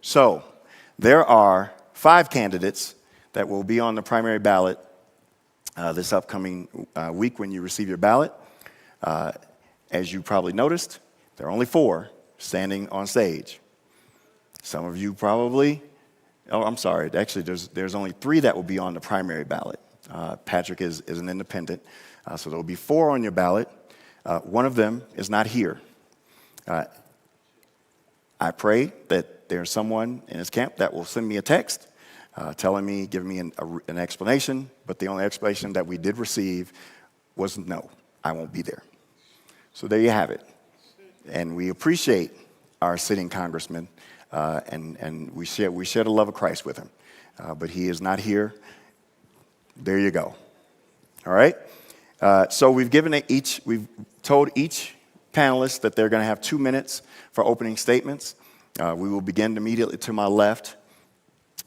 So there are 5 candidates that will be on the primary ballot this upcoming week when you receive your ballot. As you probably noticed, there are only 4 standing on stage. Some of you probably, I'm sorry, actually there's only 3 that will be on the primary ballot. Patrick is an independent, so there will be 4 on your ballot. One of them is not here. I pray that there's someone in his camp that will send me a text telling me, giving me an explanation, but the only explanation that we did receive was no, I won't be there. So there you have it. And we appreciate our sitting congressman, and we share the love of Christ with him. But he is not here. There you go. All right? So we've told each panelist that they're going to have 2 minutes for opening statements. We will begin immediately to my left.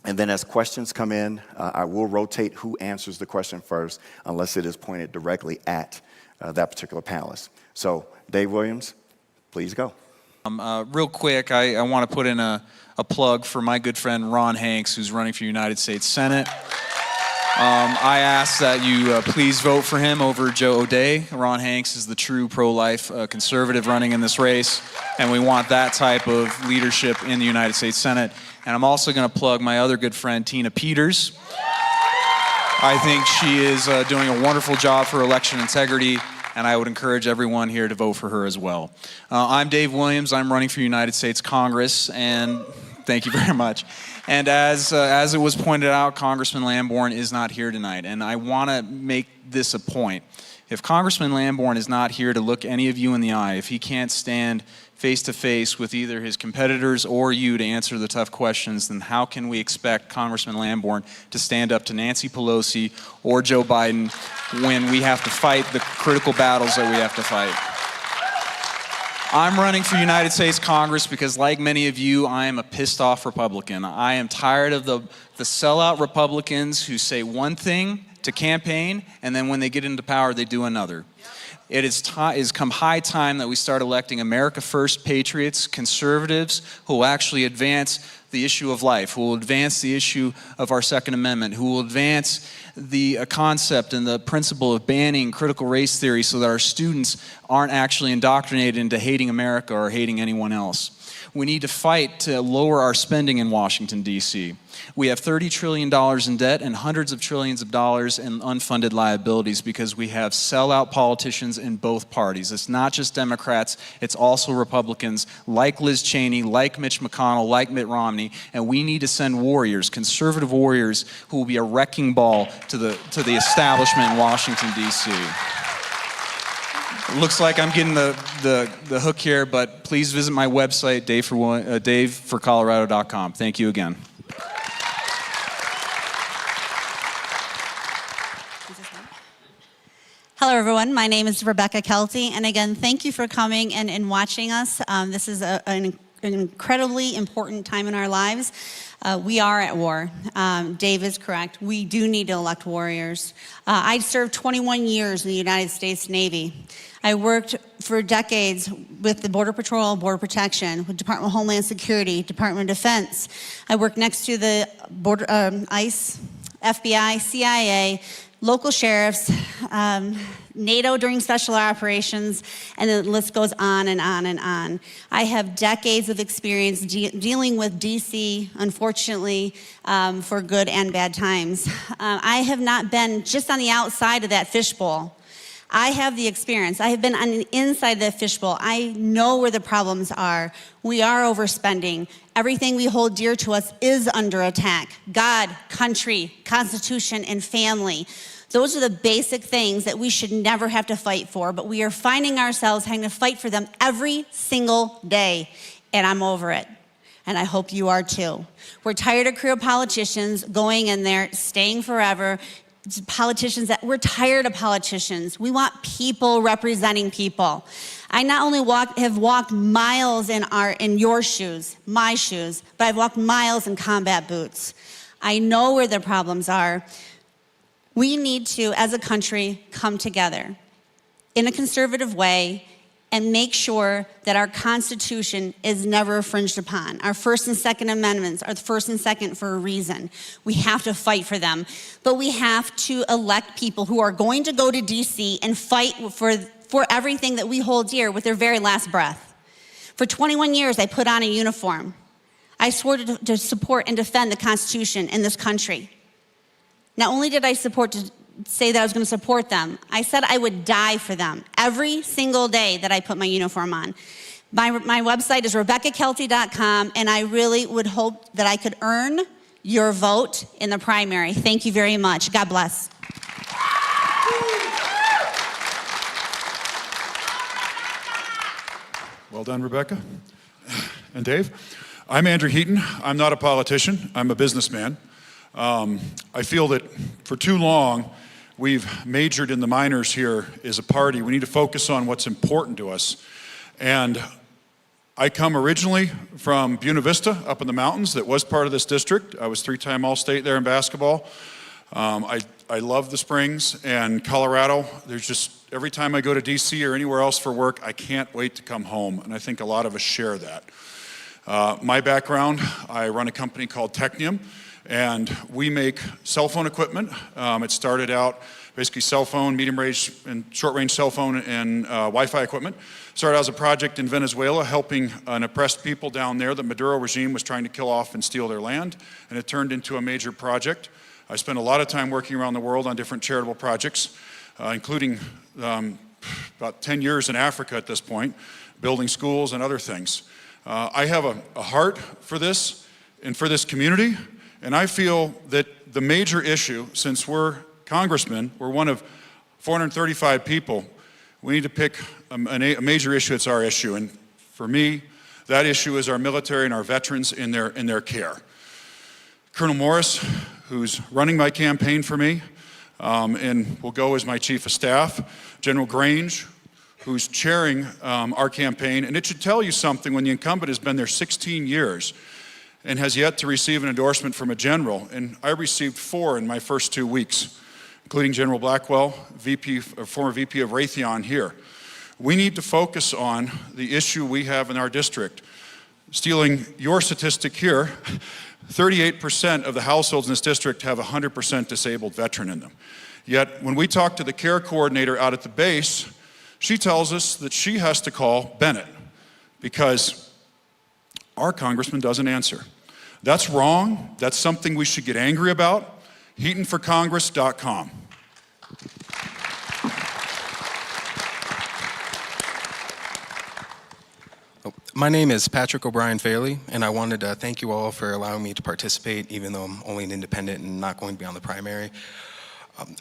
And then as questions come in, I will rotate who answers the question first, unless it is pointed directly at that particular panelist. So, Dave Williams, please go. Real quick, I want to put in a plug for my good friend Ron Hanks, who's running for United States Senate. I ask that you please vote for him over Joe O'Dea. Ron Hanks is the true pro-life conservative running in this race, and we want that type of leadership in the United States Senate. And I'm also going to plug my other good friend, Tina Peters. I think she is doing a wonderful job for election integrity, and I would encourage everyone here to vote for her as well. I'm Dave Williams. I'm running for United States Congress, and thank you very much. And as it was pointed out, Congressman Lamborn is not here tonight, and I want to make this a point. If Congressman Lamborn is not here to look any of you in the eye, if he can't stand face-to-face with either his competitors or you to answer the tough questions, then how can we expect Congressman Lamborn to stand up to Nancy Pelosi or Joe Biden when we have to fight the critical battles that we have to fight? I'm running for United States Congress because, like many of you, I am a pissed-off Republican. I am tired of the sellout Republicans who say one thing to campaign, and then when they get into power, they do another. It has come high time that we start electing America First patriots, conservatives who will actually advance the issue of life, who will advance the issue of our Second Amendment, who will advance the concept and the principle of banning critical race theory so that our students aren't actually indoctrinated into hating America or hating anyone else. We need to fight to lower our spending in Washington, D.C. We have $30 trillion in debt and hundreds of trillions of dollars in unfunded liabilities because we have sellout politicians in both parties. It's not just Democrats, it's also Republicans like Liz Cheney, like Mitch McConnell, like Mitt Romney, and we need to send warriors, conservative warriors, who will be a wrecking ball to the establishment in Washington, D.C. Looks like I'm getting the hook here, but please visit my website, daveforcolorado.com. Thank you again. Hello, everyone. My name is Rebecca Kelty, and again, thank you for coming and watching us. This is an incredibly important time in our lives. We are at war. Dave is correct. We do need to elect warriors. I served 21 years in the United States Navy. I worked for decades with the Border Patrol, Border Protection, with Department of Homeland Security, Department of Defense. I worked next to the ICE, FBI, CIA, local sheriffs, NATO during special operations, and the list goes on and on and on. I have decades of experience dealing with DC, unfortunately, for good and bad times. I have not been just on the outside of that fishbowl. I have the experience. I have been on the inside of the fishbowl. I know where the problems are. We are overspending. Everything we hold dear to us is under attack. God, country, Constitution, and family. Those are the basic things that we should never have to fight for, but we are finding ourselves having to fight for them every single day, and I'm over it. And I hope you are too. We're tired of career politicians going in there, staying forever. We're tired of politicians. We want people representing people. I not only have walked miles in your shoes, my shoes, but I've walked miles in combat boots. I know where the problems are. We need to, as a country, come together in a conservative way and make sure that our Constitution is never infringed upon. Our First and Second Amendments are the first and second for a reason. We have to fight for them. But we have to elect people who are going to go to DC and fight for everything that we hold dear with their very last breath. For 21 years, I put on a uniform. I swore to support and defend the Constitution in this country. Not only did I say that I was going to support them, I said I would die for them every single day that I put my uniform on. My website is RebeccaKelty.com, and I really would hope that I could earn your vote in the primary. Thank you very much. God bless. Well done, Rebecca and Dave. I'm Andrew Heaton. I'm not a politician. I'm a businessman. I feel that for too long, we've majored in the minors here as a party. We need to focus on what's important to us. And I come originally from Buena Vista, up in the mountains, that was part of this district. I was three-time All-State there in basketball. I love the Springs and Colorado. There's just, every time I go to DC or anywhere else for work, I can't wait to come home. And I think a lot of us share that. My background, I run a company called Technium, and we make cell phone equipment. It started out basically cell phone, medium range and short range cell phone and Wi-Fi equipment. Started out as a project in Venezuela helping an oppressed people down there. The Maduro regime was trying to kill off and steal their land, and it turned into a major project. I spent a lot of time working around the world on different charitable projects, including about 10 years in Africa at this point, building schools and other things. I have a heart for this and for this community, and I feel that the major issue, since we're congressmen, we're one of 435 people, we need to pick a major issue that's our issue. And for me, that issue is our military and our veterans in their care. Colonel Morris, who's running my campaign for me, and will go as my chief of staff. General Grange, who's chairing our campaign. And it should tell you something when the incumbent has been there 16 years and has yet to receive an endorsement from a general. And I received 4 in my first 2 weeks, including General Blackwell, former VP of Raytheon here. We need to focus on the issue we have in our district. Stealing your statistic here, 38% of the households in this district have a 100% disabled veteran in them. Yet when we talk to the care coordinator out at the base, she tells us that she has to call Bennett because our congressman doesn't answer. That's wrong. That's something we should get angry about. HeatonForCongress.com. My name is Patrick O'Brien Faley, and I wanted to thank you all for allowing me to participate, even though I'm only an independent and not going to be on the primary.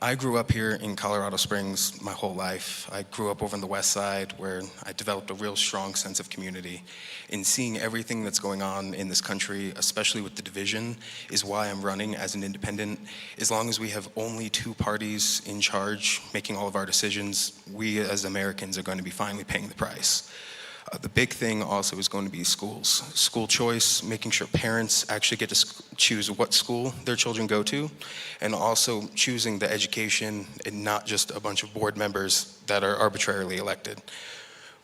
I grew up here in Colorado Springs my whole life. I grew up over on the west side where I developed a real strong sense of community. In seeing everything that's going on in this country, especially with the division, is why I'm running as an independent. As long as we have only 2 parties in charge making all of our decisions, we as Americans are going to be finally paying the price. The big thing also is going to be schools. School choice, making sure parents actually get to choose what school their children go to, and also choosing the education and not just a bunch of board members that are arbitrarily elected.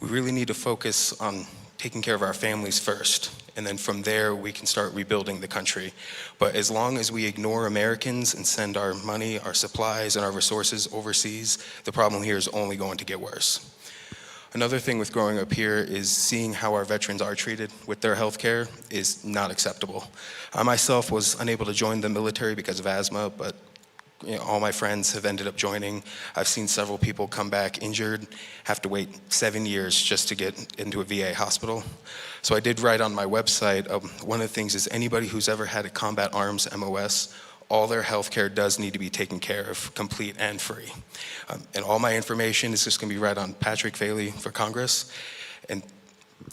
We really need to focus on taking care of our families first, and then from there we can start rebuilding the country. But as long as we ignore Americans and send our money, our supplies, and our resources overseas, the problem here is only going to get worse. Another thing with growing up here is seeing how our veterans are treated with their health care is not acceptable. I myself was unable to join the military because of asthma, but all my friends have ended up joining. I've seen several people come back injured, have to wait 7 years just to get into a VA hospital. So I did write on my website, one of the things is anybody who's ever had a combat arms MOS, all their health care does need to be taken care of, complete and free. And all my information is just gonna be right on Patrick Faley for Congress. And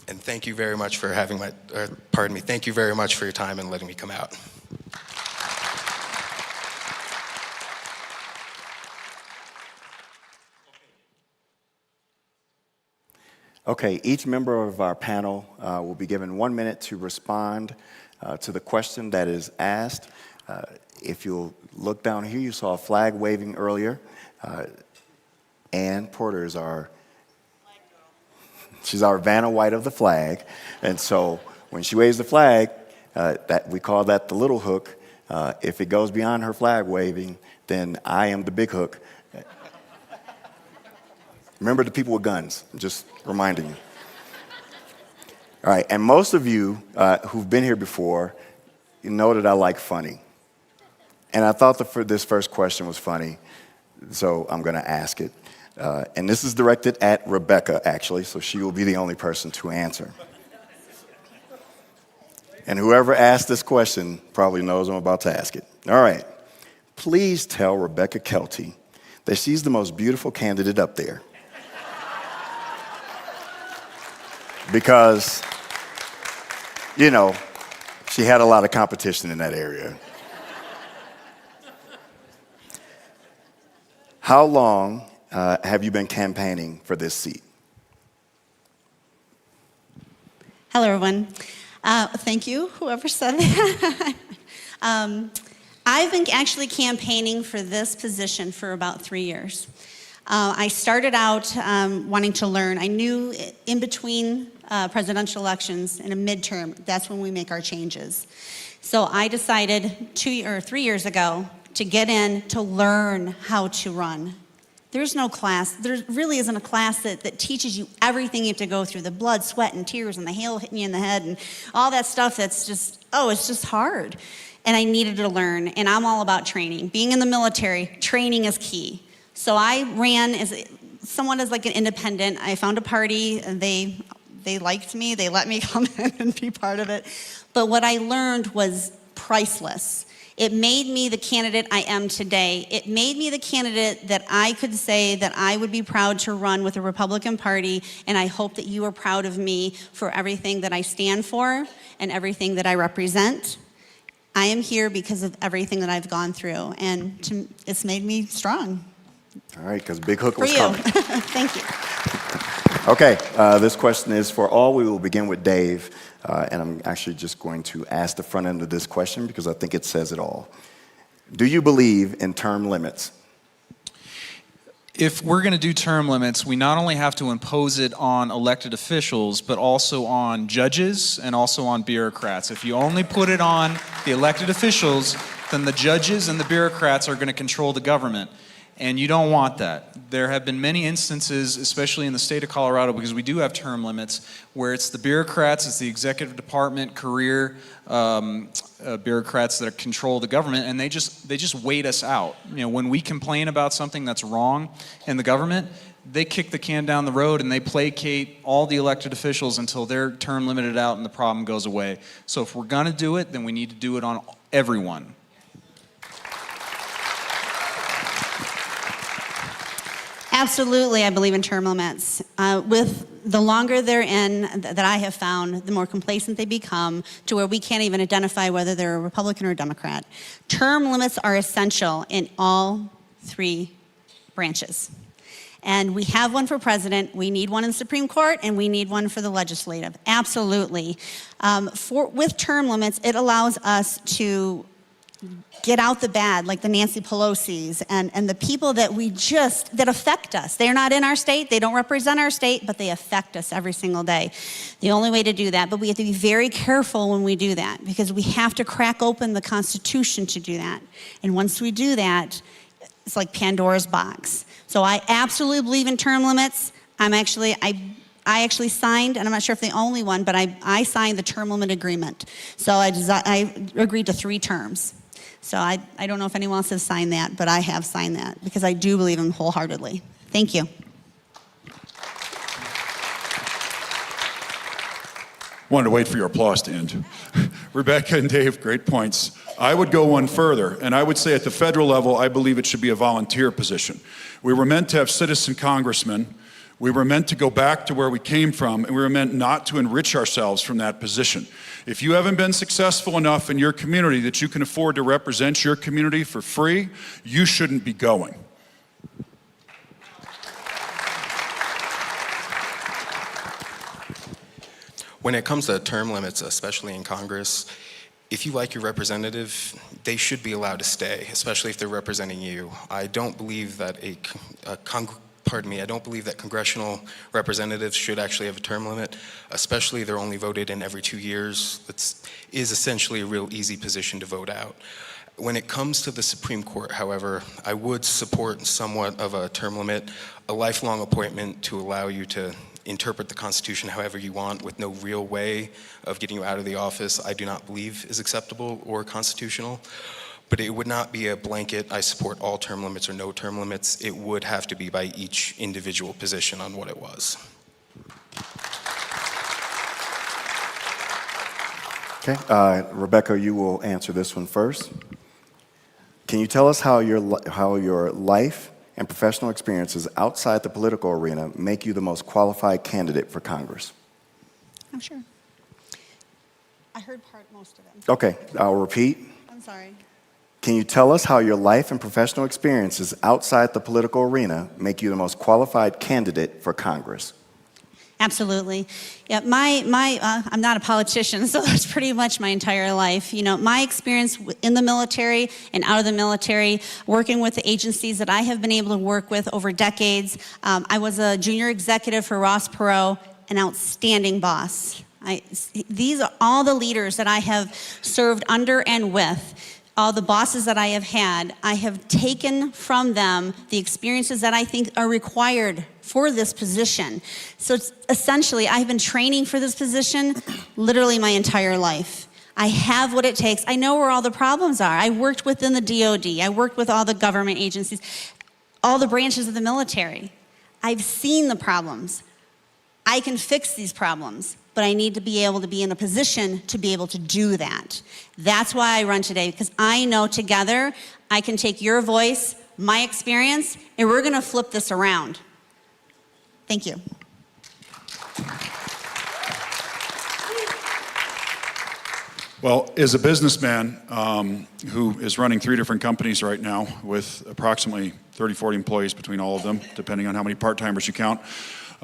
thank you very much for having thank you very much for your time and letting me come out. Okay, each member of our panel will be given 1 minute to respond to the question that is asked. If you'll look down here, you saw a flag waving earlier. Ann Porter is our She's our Vanna White of the flag. And so when she waves the flag, we call that the little hook. If it goes beyond her flag waving, then I am the big hook. Remember the people with guns, I'm just reminding you. All right, and most of you who've been here before, you know that I like funny. And I thought this first question was funny, so I'm gonna ask it. And this is directed at Rebecca, actually, so she will be the only person to answer. And whoever asked this question probably knows I'm about to ask it. All right, please tell Rebecca Kelty that she's the most beautiful candidate up there. Because, you know, she had a lot of competition in that area. How long have you been campaigning for this seat? Hello, everyone. Thank you, whoever said that. I've been actually campaigning for this position for about 3 years. I started out wanting to learn. I knew in between presidential elections and a midterm, that's when we make our changes. So I decided 2 or 3 years ago to get in to learn how to run. There's no class, there really isn't a class that teaches you everything you have to go through, the blood, sweat, and tears, and the hail hitting you in the head, and all that stuff that's just, it's just hard. And I needed to learn, and I'm all about training. Being in the military, training is key. So I ran somewhat as like an independent. I found a party, and they liked me, they let me come in and be part of it. But what I learned was priceless. It made me the candidate I am today. It made me the candidate that I could say that I would be proud to run with the Republican Party, and I hope that you are proud of me for everything that I stand for and everything that I represent. I am here because of everything that I've gone through, and it's made me strong. All right, because Big Hook For was you. coming. Thank you. Okay, this question is for all. We will begin with Dave, and I'm actually just going to ask the front end of this question because I think it says it all. Do you believe in term limits? If we're going to do term limits, we not only have to impose it on elected officials, but also on judges and also on bureaucrats. If you only put it on the elected officials, then the judges and the bureaucrats are going to control the government. And you don't want that. There have been many instances, especially in the state of Colorado, because we do have term limits, where it's the bureaucrats, it's the executive department, career bureaucrats that control the government, and they just wait us out. You know, when we complain about something that's wrong in the government, they kick the can down the road and they placate all the elected officials until they're term limited out and the problem goes away. So if we're gonna do it, then we need to do it on everyone. Absolutely, I believe in term limits. With the longer they're in, that I have found, the more complacent they become to where we can't even identify whether they're a Republican or a Democrat. Term limits are essential in all three branches. And we have one for president, we need one in the Supreme Court, and we need one for the legislative. Absolutely. With term limits, it allows us to get out the bad, like the Nancy Pelosi's and the people that that affect us. They're not in our state, they don't represent our state, but they affect us every single day. The only way to do that, but we have to be very careful when we do that because we have to crack open the Constitution to do that. And once we do that, it's like Pandora's box. So I absolutely believe in term limits. I actually signed, and I'm not sure if the only one, but I signed the term limit agreement. So I agreed to 3 terms. So I don't know if anyone else has signed that, but I have signed that because I do believe in them wholeheartedly. Thank you. Wanted to wait for your applause to end. Rebecca and Dave, great points. I would go one further, and I would say at the federal level, I believe it should be a volunteer position. We were meant to have citizen congressmen. We were meant to go back to where we came from, and we were meant not to enrich ourselves from that position. If you haven't been successful enough in your community that you can afford to represent your community for free, you shouldn't be going. When it comes to term limits, especially in Congress, if you like your representative, they should be allowed to stay, especially if they're representing you. I don't believe that a I don't believe that congressional representatives should actually have a term limit, especially they're only voted in every 2 years. That is essentially a real easy position to vote out. When it comes to the Supreme Court, however, I would support somewhat of a term limit, a lifelong appointment to allow you to interpret the Constitution however you want with no real way of getting you out of the office, I do not believe is acceptable or constitutional. But it would not be a blanket, I support all term limits or no term limits. It would have to be by each individual position on what it was. Okay, Rebecca, you will answer this one first. Can you tell us how your life and professional experiences outside the political arena make you the most qualified candidate for Congress? I'm sure. I heard most of it. Okay, I'll repeat. I'm sorry. Can you tell us how your life and professional experiences outside the political arena make you the most qualified candidate for Congress? Absolutely. Yeah, I'm not a politician, so that's pretty much my entire life. You know, my experience in the military and out of the military, working with the agencies that I have been able to work with over decades. I was a junior executive for Ross Perot, an outstanding boss. These are all the leaders that I have served under and with. All the bosses that I have had, I have taken from them the experiences that I think are required for this position. So it's essentially, I've been training for this position literally my entire life. I have what it takes. I know where all the problems are. I worked within the DOD. I worked with all the government agencies, all the branches of the military. I've seen the problems. I can fix these problems, but I need to be able to be in a position to be able to do that. That's why I run today, because I know together I can take your voice, my experience, and we're going to flip this around. Thank you. Well, as a businessman who is running 3 different companies right now with approximately 30, 40 employees between all of them, depending on how many part-timers you count,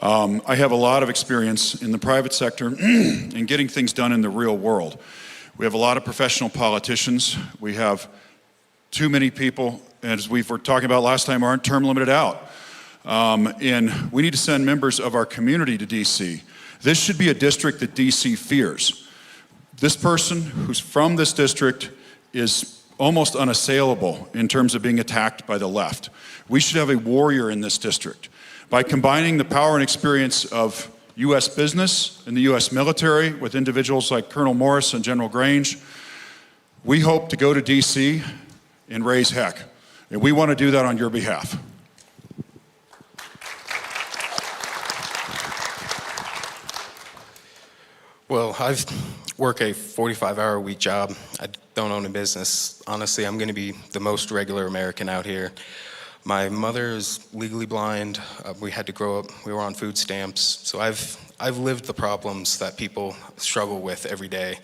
I have a lot of experience in the private sector in getting things done in the real world. We have a lot of professional politicians. We have too many people, as we were talking about last time, aren't term limited out. And we need to send members of our community to DC. This should be a district that DC fears. This person who's from this district is almost unassailable in terms of being attacked by the left. We should have a warrior in this district. By combining the power and experience of U.S. business and the U.S. military with individuals like Colonel Morris and General Grange, we hope to go to D.C. and raise heck. And we want to do that on your behalf. Well, I work a 45-hour-a-week job. I don't own a business. Honestly, I'm going to be the most regular American out here. My mother is legally blind. We had to grow up. We were on food stamps. So I've lived the problems that people struggle with every day.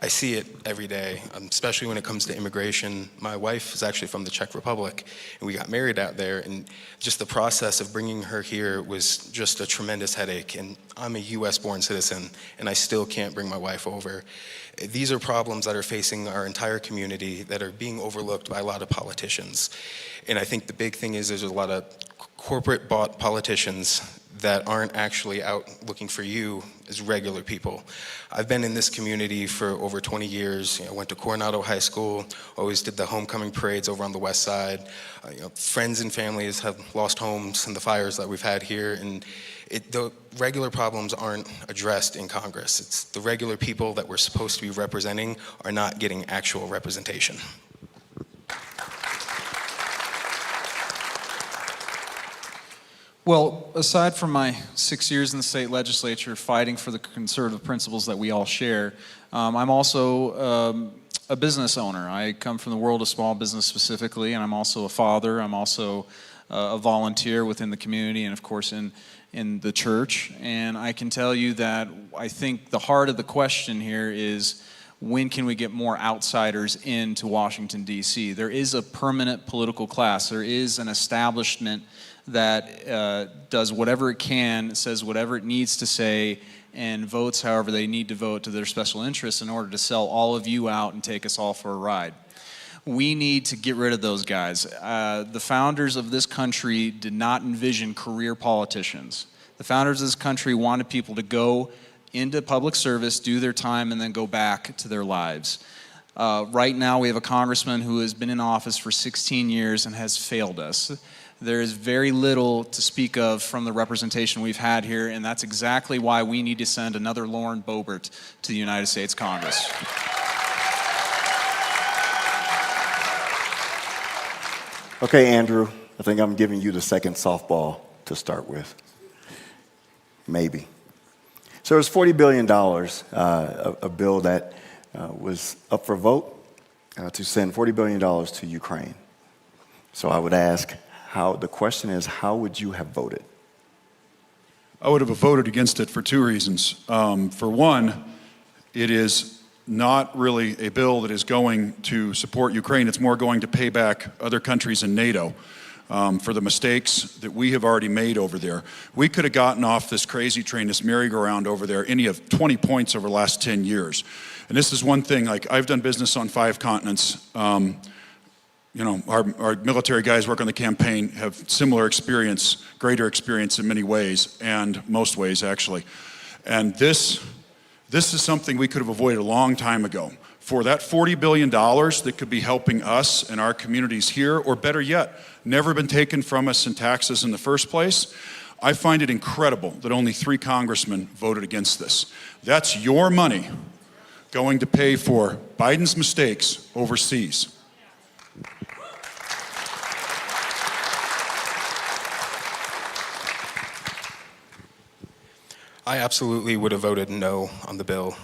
I see it every day, especially when it comes to immigration. My wife is actually from the Czech Republic, and we got married out there, and just the process of bringing her here was just a tremendous headache. And I'm a US-born citizen, and I still can't bring my wife over. These are problems that are facing our entire community that are being overlooked by a lot of politicians. And I think the big thing is there's a lot of corporate bought politicians that aren't actually out looking for you as regular people. I've been in this community for over 20 years. I went to Coronado High School, always did the homecoming parades over on the west side. Friends and families have lost homes in the fires that we've had here, and the regular problems aren't addressed in Congress. It's the regular people that we're supposed to be representing are not getting actual representation. Well, aside from my 6 years in the state legislature fighting for the conservative principles that we all share, I'm also a business owner. I come from the world of small business specifically, and I'm also a father. I'm also a volunteer within the community and, of course, in the church. And I can tell you that I think the heart of the question here is, when can we get more outsiders into Washington, D.C.? There is a permanent political class. There is an establishment that does whatever it can, says whatever it needs to say, and votes however they need to vote to their special interests in order to sell all of you out and take us all for a ride. We need to get rid of those guys. The founders of this country did not envision career politicians. The founders of this country wanted people to go into public service, do their time, and then go back to their lives. Right now, we have a congressman who has been in office for 16 years and has failed us. There is very little to speak of from the representation we've had here, and that's exactly why we need to send another Lauren Boebert to the United States Congress. Okay, Andrew, I think I'm giving you the second softball to start with. Maybe. So there's $40 billion, a bill that was up for vote to send $40 billion to Ukraine. So I would ask, the question is, how would you have voted? I would have voted against it for two reasons. For one, it is not really a bill that is going to support Ukraine. It's more going to pay back other countries in NATO for the mistakes that we have already made over there. We could have gotten off this crazy train, this merry-go-round over there, any of 20 points over the last 10 years. And this is one thing, like I've done business on 5 continents. You know, our military guys work on the campaign have similar experience, greater experience in many ways, and most ways actually. And this is something we could have avoided a long time ago. For that $40 billion that could be helping us and our communities here, or better yet, never been taken from us in taxes in the first place, I find it incredible that only 3 congressmen voted against this. That's your money going to pay for Biden's mistakes overseas. I absolutely would have voted no on the bill.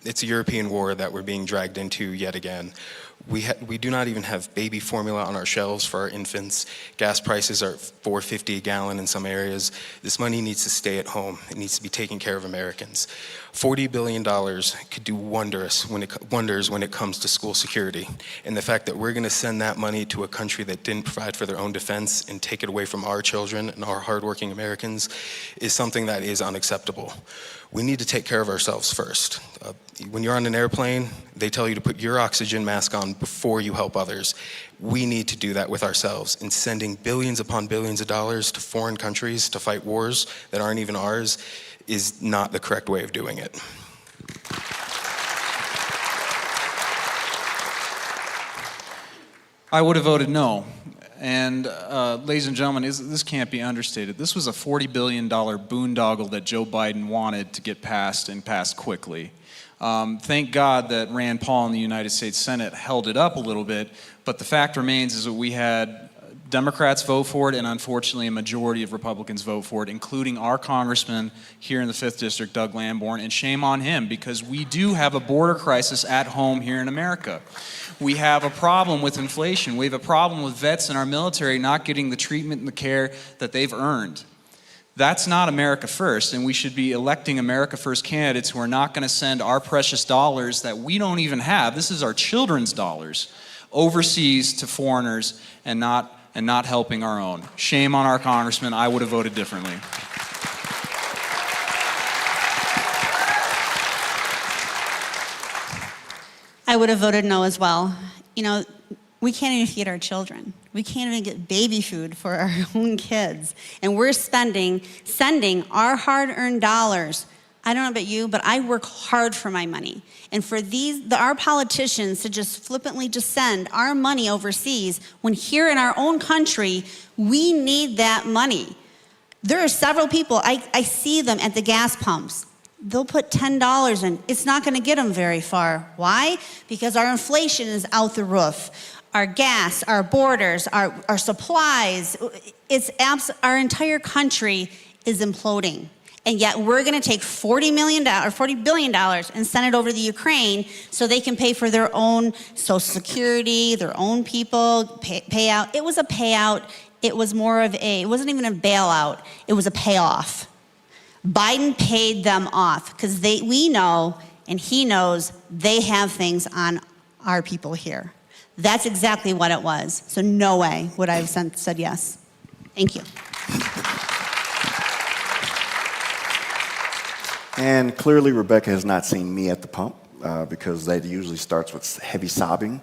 It's a European war that we're being dragged into yet again. We do not even have baby formula on our shelves for our infants. Gas prices are $4.50 a gallon in some areas. This money needs to stay at home. It needs to be taking care of Americans. $40 billion could do wonders when it comes to school security. And the fact that we're going to send that money to a country that didn't provide for their own defense and take it away from our children and our hardworking Americans is something that is unacceptable. We need to take care of ourselves first. When you're on an airplane, they tell you to put your oxygen mask on before you help others. We need to do that with ourselves, and sending billions upon billions of dollars to foreign countries to fight wars that aren't even ours is not the correct way of doing it. I would have voted no. And ladies and gentlemen, this can't be understated. This was a $40 billion boondoggle that Joe Biden wanted to get passed and passed quickly. Thank God that Rand Paul in the United States Senate held it up a little bit, but the fact remains is that we had Democrats vote for it, and unfortunately a majority of Republicans vote for it, including our congressman here in the 5th District, Doug Lamborn, and shame on him, because we do have a border crisis at home here in America. We have a problem with inflation. We have a problem with vets in our military not getting the treatment and the care that they've earned. That's not America First, and we should be electing America First candidates who are not going to send our precious dollars that we don't even have, this is our children's dollars, overseas to foreigners and not helping our own. Shame on our congressman. I would have voted differently. I would have voted no as well. You know, we can't even feed our children. We can't even get baby food for our own kids. And we're sending our hard-earned dollars. I don't know about you, but I work hard for my money. And for our politicians to just flippantly just send our money overseas, when here in our own country, we need that money. There are several people, I see them at the gas pumps. They'll put $10 in. It's not going to get them very far. Why? Because our inflation is out the roof. Our gas, our borders, our supplies, our entire country is imploding. And yet we're going to take $40 billion and send it over to the Ukraine so they can pay for their own Social Security, their own people, payout. It was a payout. It was it wasn't even a bailout. It was a payoff. Biden paid them off because we know, and he knows, they have things on our people here. That's exactly what it was. So no way would I have said yes. Thank you. And clearly Rebecca has not seen me at the pump because that usually starts with heavy sobbing.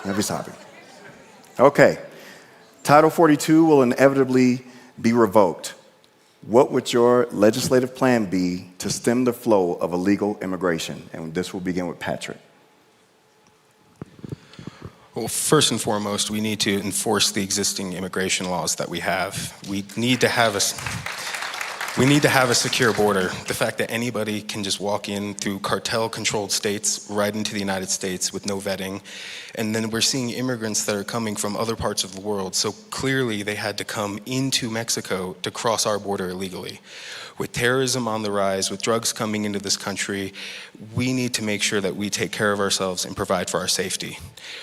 Every topic. Okay. Title 42 will inevitably be revoked. What would your legislative plan be to stem the flow of illegal immigration? And this will begin with Patrick. Well, first and foremost, we need to enforce the existing immigration laws that we have. We need to have a secure border. The fact that anybody can just walk in through cartel-controlled states right into the United States with no vetting. And then we're seeing immigrants that are coming from other parts of the world. So clearly they had to come into Mexico to cross our border illegally. With terrorism on the rise, with drugs coming into this country, we need to make sure that we take care of ourselves and provide for our safety.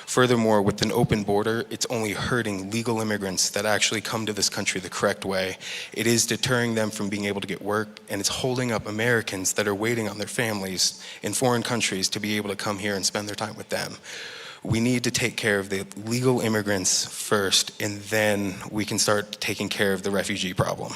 Furthermore, with an open border, it's only hurting legal immigrants that actually come to this country the correct way. It is deterring them from being able to get work, and it's holding up Americans that are waiting on their families in foreign countries to be able to come here and spend their time with them. We need to take care of the legal immigrants first, and then we can start taking care of the refugee problem.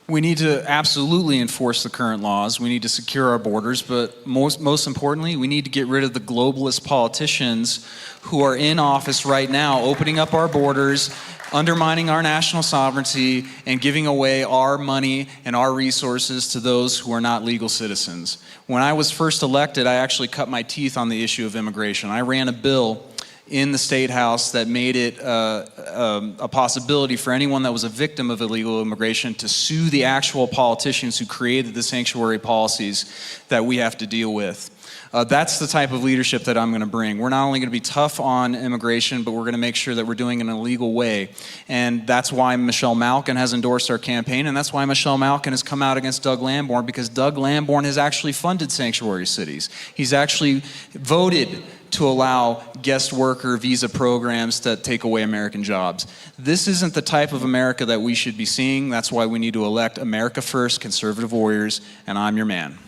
We need to absolutely enforce the current laws. We need to secure our borders, but most importantly, we need to get rid of the globalist politicians who are in office right now, opening up our borders, undermining our national sovereignty, and giving away our money and our resources to those who are not legal citizens. When I was first elected, I actually cut my teeth on the issue of immigration. I ran a bill in the State House that made it a possibility for anyone that was a victim of illegal immigration to sue the actual politicians who created the sanctuary policies that we have to deal with. That's the type of leadership that I'm going to bring. We're not only going to be tough on immigration, but we're going to make sure that we're doing it in a legal way. And that's why Michelle Malkin has endorsed our campaign, and that's why Michelle Malkin has come out against Doug Lamborn, because Doug Lamborn has actually funded sanctuary cities. He's actually voted to allow guest worker visa programs that take away American jobs. This isn't the type of America that we should be seeing. That's why we need to elect America First conservative warriors, and I'm your man.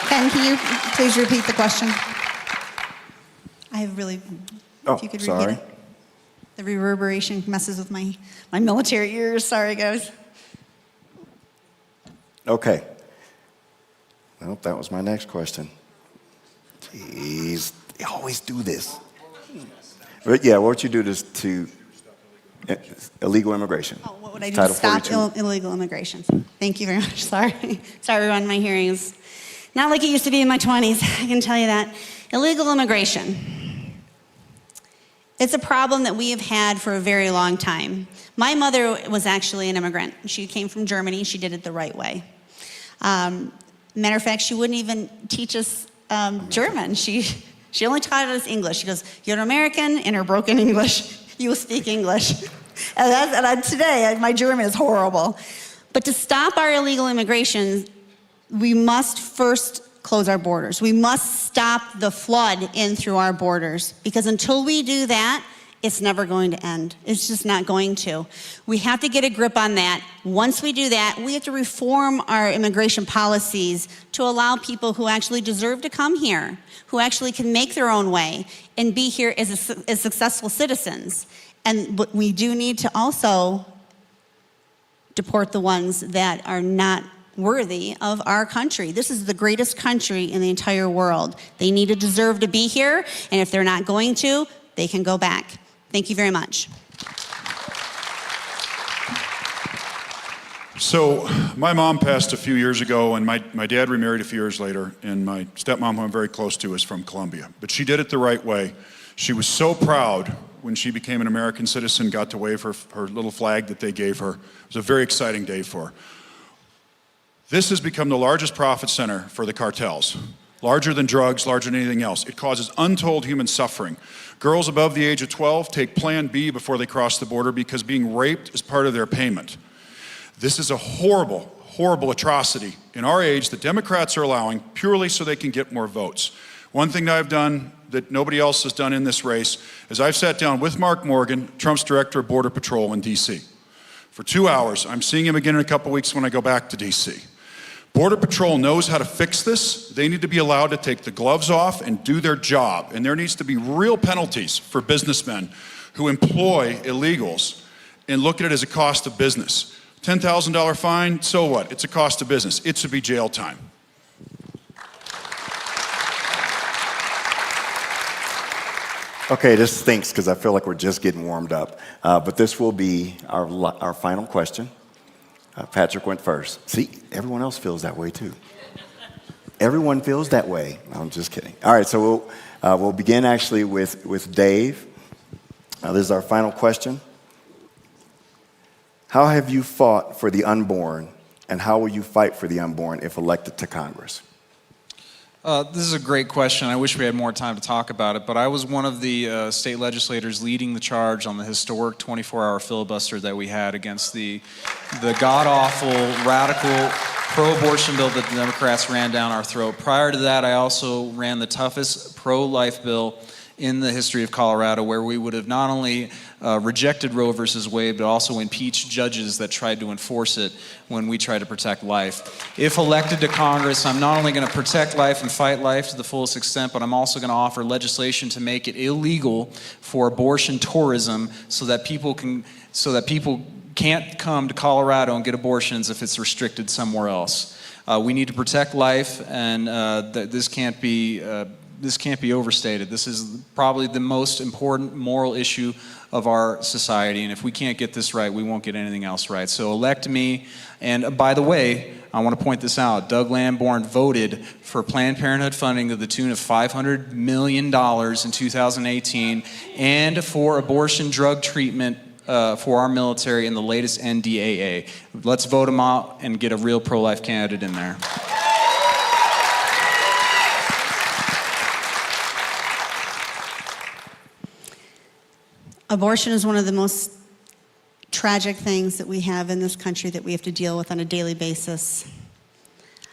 Ben, can you please repeat the question? I really, if you could repeat sorry. it. The reverberation messes with my military ears. Sorry, guys. Okay. Well, that was my next question. Jeez, they always do this. But yeah, what would you do to illegal immigration? Oh, what would I do Title to stop 42. illegal immigration? Thank you very much. Sorry, everyone. My hearing is not like it used to be in my 20s. I can tell you that. Illegal immigration. It's a problem that we have had for a very long time. My mother was actually an immigrant. She came from Germany. She did it the right way. Matter of fact, she wouldn't even teach us German. She only taught us English. She goes, "You're an American," in her broken English. "You will speak English." Today, my German is horrible. But to stop our illegal immigration, we must first close our borders. We must stop the flood in through our borders, because until we do that, it's never going to end. It's just not going to. We have to get a grip on that. Once we do that, we have to reform our immigration policies to allow people who actually deserve to come here, who actually can make their own way and be here as successful citizens. And we do need to also deport the ones that are not worthy of our country. This is the greatest country in the entire world. They need to deserve to be here, and if they're not going to, they can go back. Thank you very much. So my mom passed a few years ago, and my dad remarried a few years later, and my stepmom, who I'm very close to, is from Colombia. But she did it the right way. She was so proud when she became an American citizen, got to wave her little flag that they gave her. It was a very exciting day for her. This has become the largest profit center for the cartels. Larger than drugs, larger than anything else. It causes untold human suffering. Girls above the age of 12 take Plan B before they cross the border because being raped is part of their payment. This is a horrible, horrible atrocity in our age that Democrats are allowing purely so they can get more votes. One thing that I've done that nobody else has done in this race is I've sat down with Mark Morgan, Trump's director of Border Patrol in D.C. for 2 hours. I'm seeing him again in a couple weeks when I go back to D.C. Border Patrol knows how to fix this. They need to be allowed to take the gloves off and do their job. And there needs to be real penalties for businessmen who employ illegals and look at it as a cost of business. $10,000 fine, so what? It's a cost of business. It should be jail time. Okay, this stinks because I feel like we're just getting warmed up. But this will be our final question. Patrick went first. See, everyone else feels that way too. Everyone feels that way. I'm just kidding. All right, so we'll begin actually with Dave. This is our final question. How have you fought for the unborn, and how will you fight for the unborn if elected to Congress? This is a great question. I wish we had more time to talk about it, but I was one of the state legislators leading the charge on the historic 24-hour filibuster that we had against the god-awful, radical, pro-abortion bill that the Democrats ran down our throat. Prior to that, I also ran the toughest pro-life bill in the history of Colorado, where we would have not only rejected Roe versus Wade, but also impeached judges that tried to enforce it when we tried to protect life. If elected to Congress, I'm not only going to protect life and fight life to the fullest extent, but I'm also going to offer legislation to make it illegal for abortion tourism so that people can't come to Colorado and get abortions if it's restricted somewhere else. We need to protect life, and this can't be overstated. This is probably the most important moral issue of our society, and if we can't get this right, we won't get anything else right. So elect me, and by the way, I want to point this out. Doug Lamborn voted for Planned Parenthood funding to the tune of $500 million in 2018, and for abortion drug treatment for our military in the latest NDAA. Let's vote him out and get a real pro-life candidate in there. Abortion is one of the most tragic things that we have in this country that we have to deal with on a daily basis.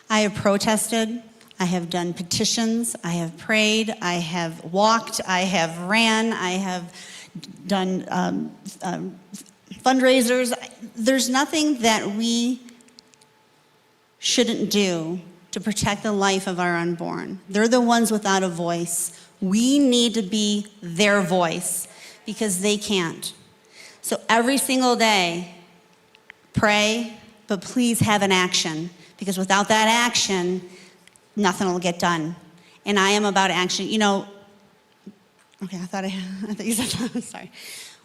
I have protested, I have done petitions, I have prayed, I have walked, I have ran, I have done fundraisers. There's nothing that we shouldn't do to protect the life of our unborn. They're the ones without a voice. We need to be their voice, because they can't. So every single day, pray, but please have an action, because without that action, nothing will get done. And I am about action. You know, okay, I thought you said that. Sorry.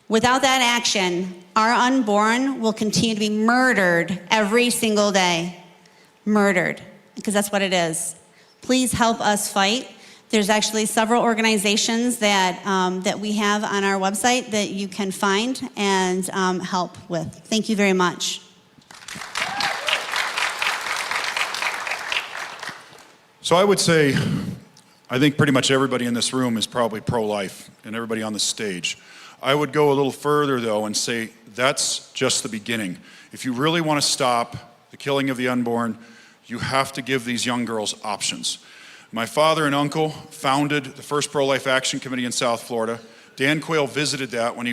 Without that action, our unborn will continue to be murdered every single day. Murdered, because that's what it is. Please help us fight. There's actually several organizations that we have on our website that you can find and help with. Thank you very much. So I would say, I think pretty much everybody in this room is probably pro-life, and everybody on the stage. I would go a little further, though, and say that's just the beginning. If you really want to stop the killing of the unborn, you have to give these young girls options. My father and uncle founded the first Pro-Life Action Committee in South Florida. Dan Quayle visited that when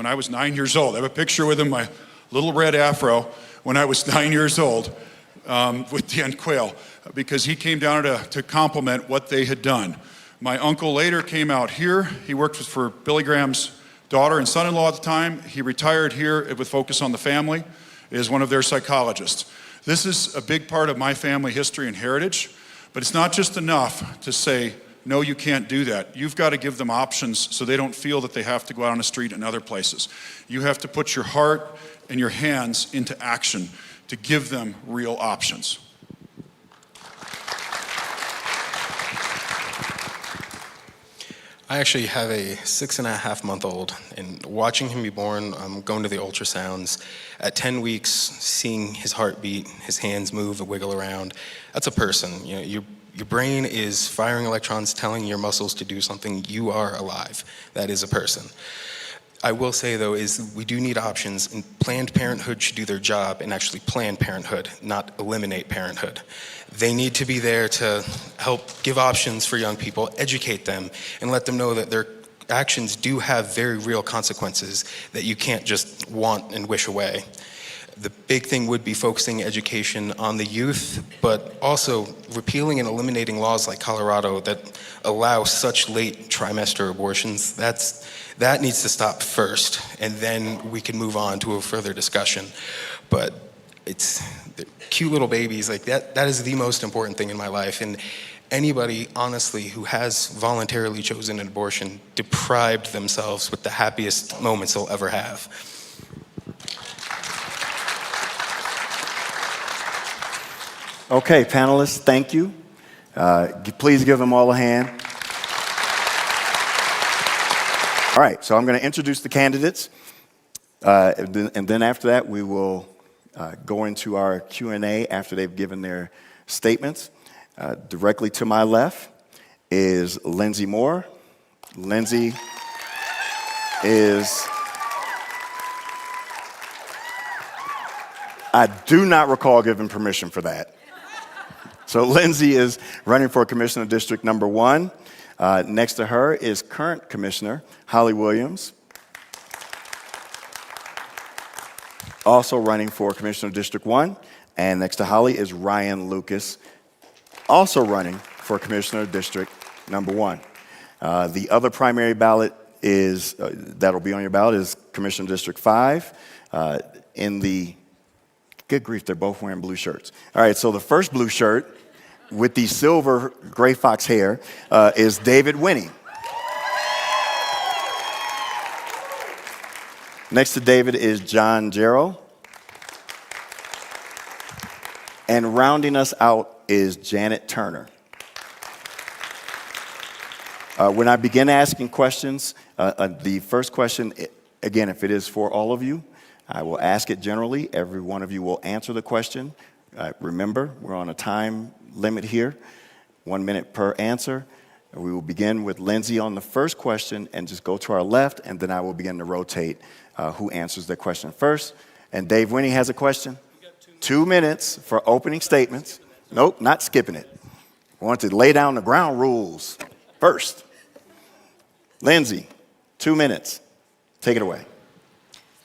I was 9 years old. I have a picture with him, my little red afro, when I was 9 years old with Dan Quayle, because he came down to compliment what they had done. My uncle later came out here. He worked for Billy Graham's daughter and son-in-law at the time. He retired here with Focus on the Family as one of their psychologists. This is a big part of my family history and heritage. But it's not just enough to say, no, you can't do that. You've got to give them options so they don't feel that they have to go out on the street and other places. You have to put your heart and your hands into action to give them real options. I actually have a 6.5-month-old, and watching him be born, going to the ultrasounds, at 10 weeks, seeing his heart beat, his hands move and wiggle around, that's a person. You know, your brain is firing electrons, telling your muscles to do something. You are alive. That is a person. I will say, though, is we do need options, and Planned Parenthood should do their job and actually plan parenthood, not eliminate parenthood. They need to be there to help give options for young people, educate them, and let them know that their actions do have very real consequences that you can't just want and wish away. The big thing would be focusing education on the youth, but also repealing and eliminating laws like Colorado that allow such late trimester abortions. That needs to stop first, and then we can move on to a further discussion. But cute little babies. Like that is the most important thing in my life. And anybody, honestly, who has voluntarily chosen an abortion deprived themselves with the happiest moments they'll ever have. Okay, panelists, thank you. Please give them all a hand. All right, so I'm going to introduce the candidates, and then after that, we will go into our Q&A after they've given their statements. Directly to my left is Lindsay Moore. Lindsay is, I do not recall giving permission for that. So Lindsay is running for Commissioner District number 1. Next to her is current Commissioner Holly Williams, also running for Commissioner District 1. And next to Holly is Ryan Lucas, also running for Commissioner District number 1. The other primary ballot is that'll be on your ballot is Commissioner District 5. Good grief, they're both wearing blue shirts. All right, so the first blue shirt with the silver gray fox hair is David Winnie. Next to David is John Jarrell. And rounding us out is Janet Turner. When I begin asking questions, the first question, again, if it is for all of you, I will ask it generally. Every one of you will answer the question. Remember, we're on a time limit here, 1 minute per answer. We will begin with Lindsay on the first question and just go to our left, and then I will begin to rotate who answers the question first. And Dave Winnie has a question? 2 minutes for opening statements. Nope, not skipping it. I want to lay down the ground rules first. Lindsay, 2 minutes. Take it away.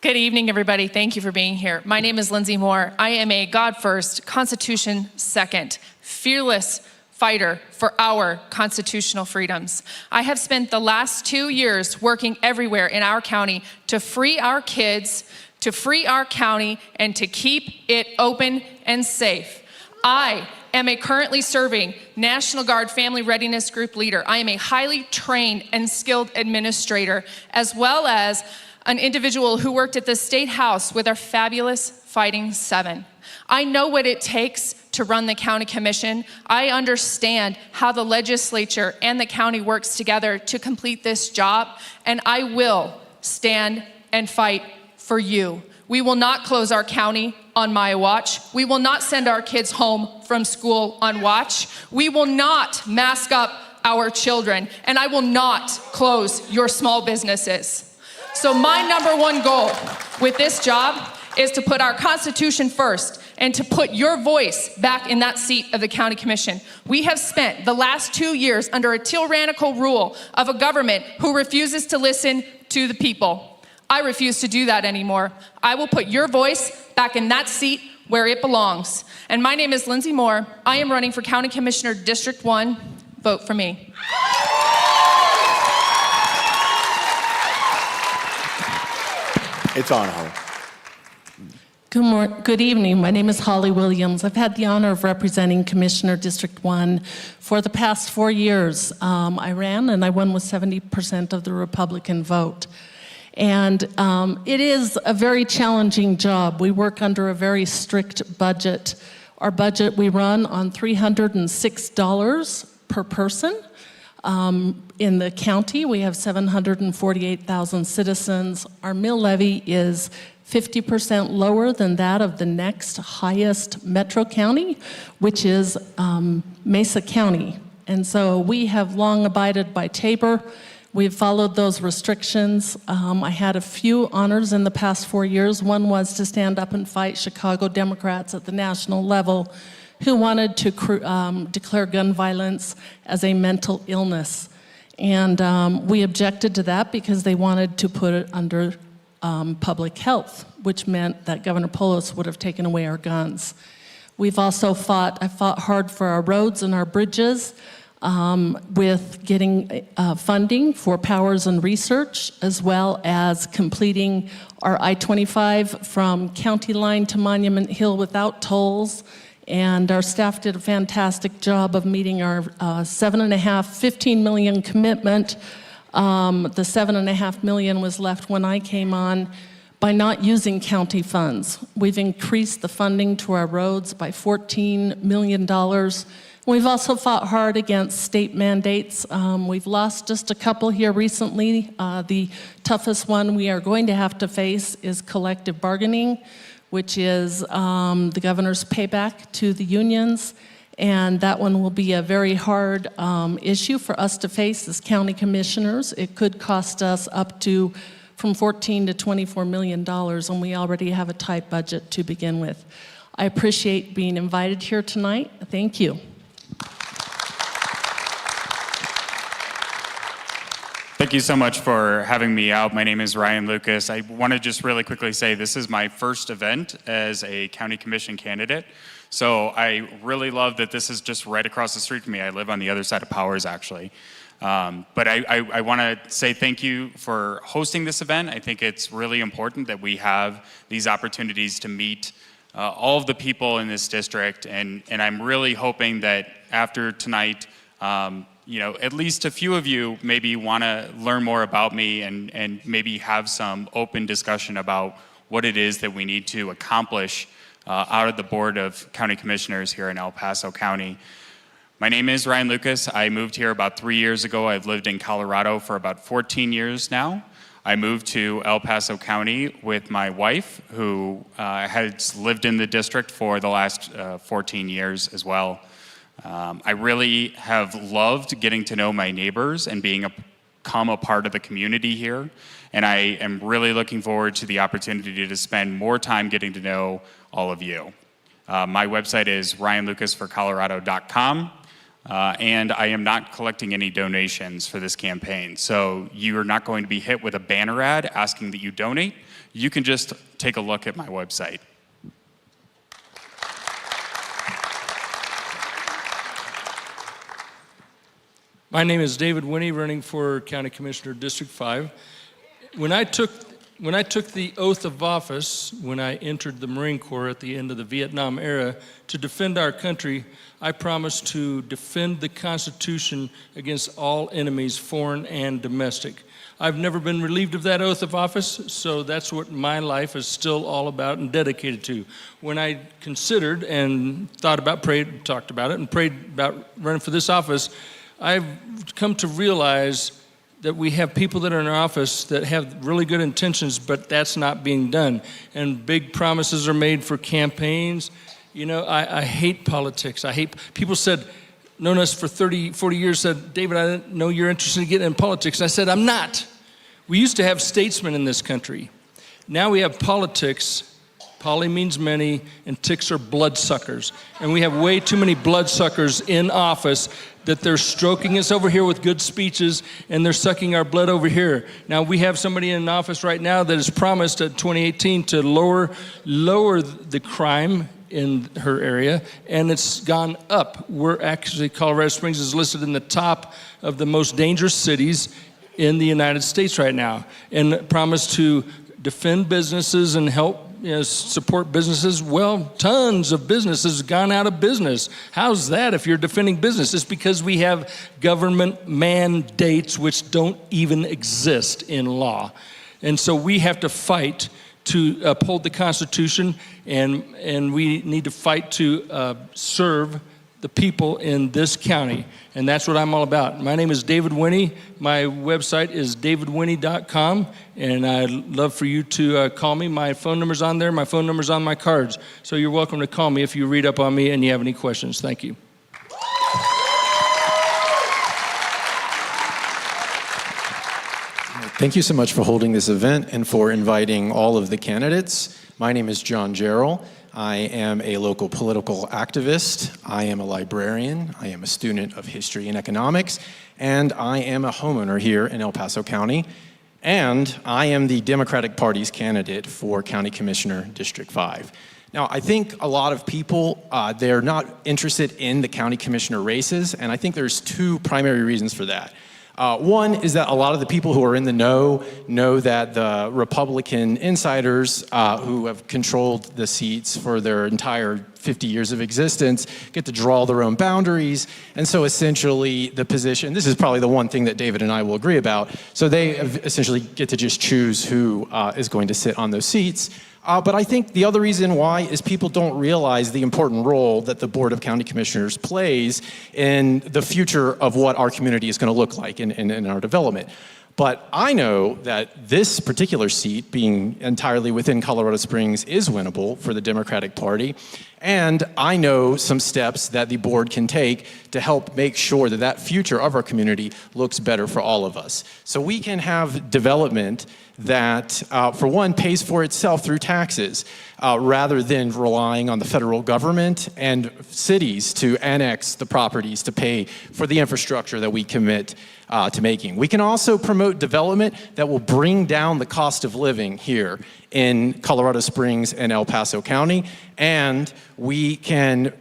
Good evening, everybody. Thank you for being here. My name is Lindsay Moore. I am a God first, Constitution second, fearless fighter for our constitutional freedoms. I have spent the last 2 years working everywhere in our county to free our kids, to free our county, and to keep it open and safe. I am a currently serving National Guard Family Readiness Group leader. I am a highly trained and skilled administrator, as well as an individual who worked at the State House with our fabulous Fighting Seven. I know what it takes to run the county commission. I understand how the legislature and the county works together to complete this job, and I will stand and fight for you. We will not close our county on my watch. We will not send our kids home from school on watch. We will not mask up our children, and I will not close your small businesses. So my number one goal with this job is to put our Constitution first and to put your voice back in that seat of the county commission. We have spent the last 2 years under a tyrannical rule of a government who refuses to listen to the people. I refuse to do that anymore. I will put your voice back in that seat where it belongs. And my name is Lindsay Moore. I am running for County Commissioner District 1. Vote for me. It's on, Holly. Good evening. My name is Holly Williams. I've had the honor of representing Commissioner District 1 for the past 4 years. I ran and I won with 70% of the Republican vote. And it is a very challenging job. We work under a very strict budget. Our budget, we run on $306 per person. In the county, we have 748,000 citizens. Our mill levy is 50% lower than that of the next highest metro county, which is Mesa County. And so we have long abided by Tabor. We've followed those restrictions. I had a few honors in the past 4 years. One was to stand up and fight Chicago Democrats at the national level who wanted to declare gun violence as a mental illness. And we objected to that because they wanted to put it under public health, which meant that Governor Polis would have taken away our guns. I fought hard for our roads and our bridges. with getting funding for powers and research, as well as completing our I-25 from County Line to Monument Hill without tolls. And our staff did a fantastic job of meeting our 15 million commitment. The 7.5 million was left when I came on by not using county funds. We've increased the funding to our roads by $14 million. We've also fought hard against state mandates. We've lost just a couple here recently. The toughest one we are going to have to face is collective bargaining, which is the governor's payback to the unions. And that one will be a very hard issue for us to face as county commissioners. It could cost us up to from $14 to $24 million, and we already have a tight budget to begin with. I appreciate being invited here tonight. Thank you. Thank you so much for having me out. My name is Ryan Lucas. I want to just really quickly say this is my first event as a county commission candidate. So I really love that this is just right across the street from me. I live on the other side of Powers, actually. But I want to say thank you for hosting this event. I think it's really important that we have these opportunities to meet all of the people in this district. And I'm really hoping that after tonight, at least a few of you maybe want to learn more about me and maybe have some open discussion about what it is that we need to accomplish out of the Board of County Commissioners here in El Paso County. My name is Ryan Lucas. I moved here about 3 years ago. I've lived in Colorado for about 14 years now. I moved to El Paso County with my wife, who has lived in the district for the last 14 years as well. I really have loved getting to know my neighbors and become a part of the community here. And I am really looking forward to the opportunity to spend more time getting to know all of you. My website is ryanlucasforcolorado.com. And I am not collecting any donations for this campaign. So you are not going to be hit with a banner ad asking that you donate. You can just take a look at my website. My name is David Winnie, running for County Commissioner District 5. When I took the oath of office, when I entered the Marine Corps at the end of the Vietnam era, to defend our country, I promised to defend the Constitution against all enemies, foreign and domestic. I've never been relieved of that oath of office, so that's what my life is still all about and dedicated to. When I considered and thought about, talked about it, and prayed about running for this office, I've come to realize that we have people that are in our office that have really good intentions, but that's not being done. And big promises are made for campaigns. You know, I hate politics. People known us for 30, 40 years, said, David, I didn't know you're interested in getting in politics. And I said, I'm not. We used to have statesmen in this country. Now we have politics. Poly means many, and ticks are bloodsuckers. And we have way too many bloodsuckers in office that they're stroking us over here with good speeches, and they're sucking our blood over here. Now, we have somebody in office right now that has promised at 2018 to lower the crime in her area, and it's gone up. Colorado Springs is listed in the top of the most dangerous cities in the United States right now, and promised to defend businesses and help support businesses. Well, tons of businesses have gone out of business. How's that if you're defending business? It's because we have government mandates which don't even exist in law. And so we have to fight to uphold the Constitution, and we need to fight to serve the people in this county. And that's what I'm all about. My name is David Winnie. My website is davidwinnie.com, and I'd love for you to call me. My phone number's on there. My phone number's on my cards. So you're welcome to call me if you read up on me and you have any questions. Thank you. Thank you so much for holding this event and for inviting all of the candidates. My name is John Jarrell. I am a local political activist. I am a librarian. I am a student of history and economics. And I am a homeowner here in El Paso County. And I am the Democratic Party's candidate for County Commissioner District 5. Now, I think a lot of people, they're not interested in the county commissioner races, and I think there's two primary reasons for that. One is that a lot of the people who are in the know that the Republican insiders who have controlled the seats for their entire 50 years of existence get to draw their own boundaries. And so essentially the position, this is probably the one thing that David and I will agree about, so they essentially get to just choose who is going to sit on those seats. But I think the other reason why is people don't realize the important role that the Board of County Commissioners plays in the future of what our community is going to look like in our development. But I know that this particular seat, being entirely within Colorado Springs, is winnable for the Democratic Party. And I know some steps that the board can take to help make sure that that future of our community looks better for all of us. So we can have development that, for one, pays for itself through taxes, rather than relying on the federal government and cities to annex the properties to pay for the infrastructure that we commit to making. We can also promote development that will bring down the cost of living here in Colorado Springs and El Paso County, and we can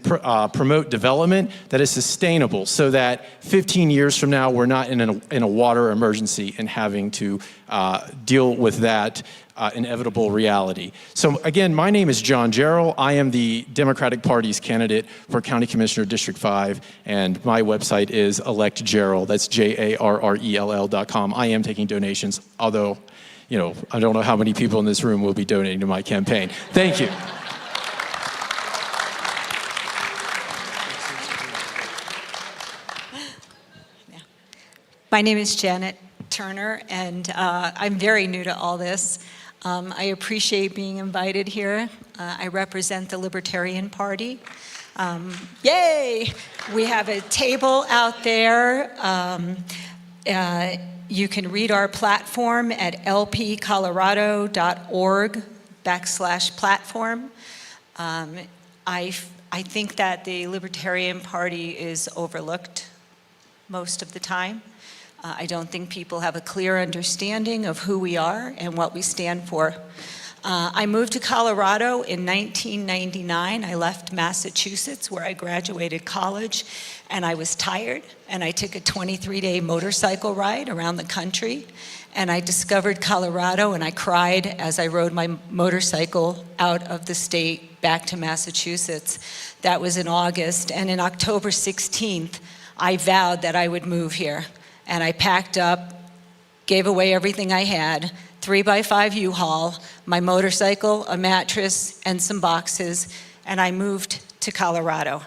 promote development that is sustainable so that 15 years from now we're not in a water emergency and having to deal with that inevitable reality. So again, my name is John Jarrell. I am the Democratic Party's candidate for County Commissioner District 5, and my website is electjarrell. That's JARRELL.com. I am taking donations, although, you know, I don't know how many people in this room will be donating to my campaign. Thank you. My name is Janet Turner, and I'm very new to all this. I appreciate being invited here. I represent the Libertarian Party. Yay! We have a table out there. You can read our platform at lpcolorado.org/platform. I think that the Libertarian Party is overlooked most of the time. I don't think people have a clear understanding of who we are and what we stand for. I moved to Colorado in 1999. I left Massachusetts, where I graduated college, and I was tired, and I took a 23-day motorcycle ride around the country, and I discovered Colorado, and I cried as I rode my motorcycle out of the state back to Massachusetts. That was in August, and in October 16th, I vowed that I would move here. And I packed up, gave away everything I had, 3x5 U-Haul, my motorcycle, a mattress, and some boxes, and I moved to Colorado.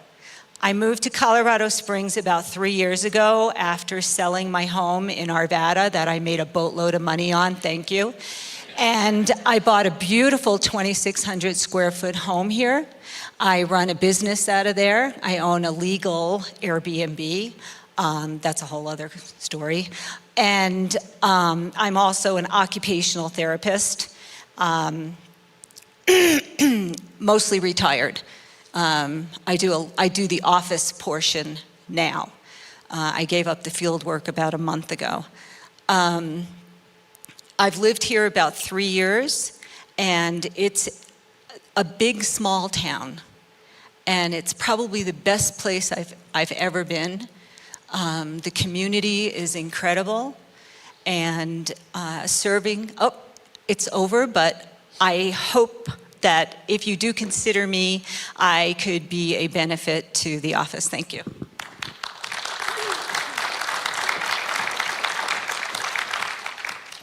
I moved to Colorado Springs about 3 years ago after selling my home in Arvada that I made a boatload of money on, thank you. And I bought a beautiful 2,600 square foot home here. I run a business out of there. I own a legal Airbnb. That's a whole other story. And I'm also an occupational therapist, mostly retired. I do the office portion now. I gave up the field work about a month ago. I've lived here about 3 years, and it's a big, small town. And it's probably the best place I've ever been. The community is incredible, and it's over, but I hope that if you do consider me, I could be a benefit to the office. Thank you.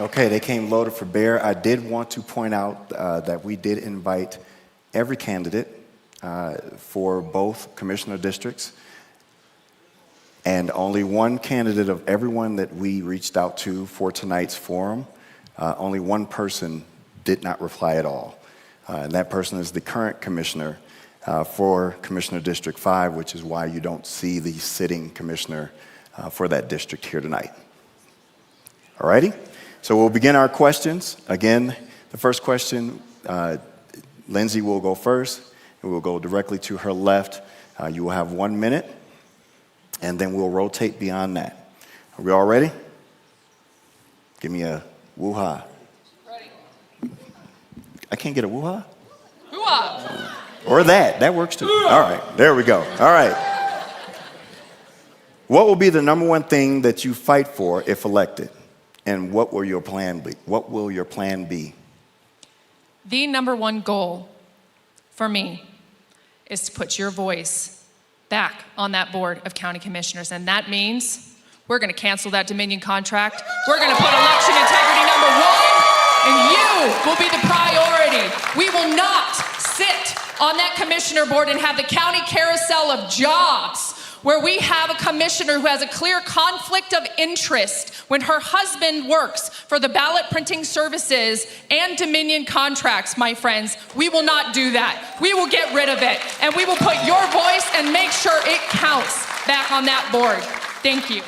Okay, they came loaded for bear. I did want to point out that we did invite every candidate for both commissioner districts. And only one candidate of everyone that we reached out to for tonight's forum, only one person did not reply at all. And that person is the current commissioner for Commissioner District 5, which is why you don't see the sitting commissioner for that district here tonight. All righty? So we'll begin our questions. Again, the first question, Lindsay will go first, and we'll go directly to her left. You will have 1 minute. And then we'll rotate beyond that. Are we all ready? Give me a woo-ha. Ready. I can't get a woo-ha? Hoo-ah! Or that. That works too. All right. There we go. All right. What will be the number one thing that you fight for if elected? And what will your plan be? What will your plan be? The number one goal for me is to put your voice back on that board of county commissioners. And that means we're going to cancel that Dominion contract. We're going to put election integrity number one, and you will be the priority. We will not sit on that commissioner board and have the county carousel of jobs where we have a commissioner who has a clear conflict of interest when her husband works for the ballot printing services and Dominion contracts, my friends. We will not do that. We will get rid of it, and we will put your voice and make sure it counts back on that board. Thank you.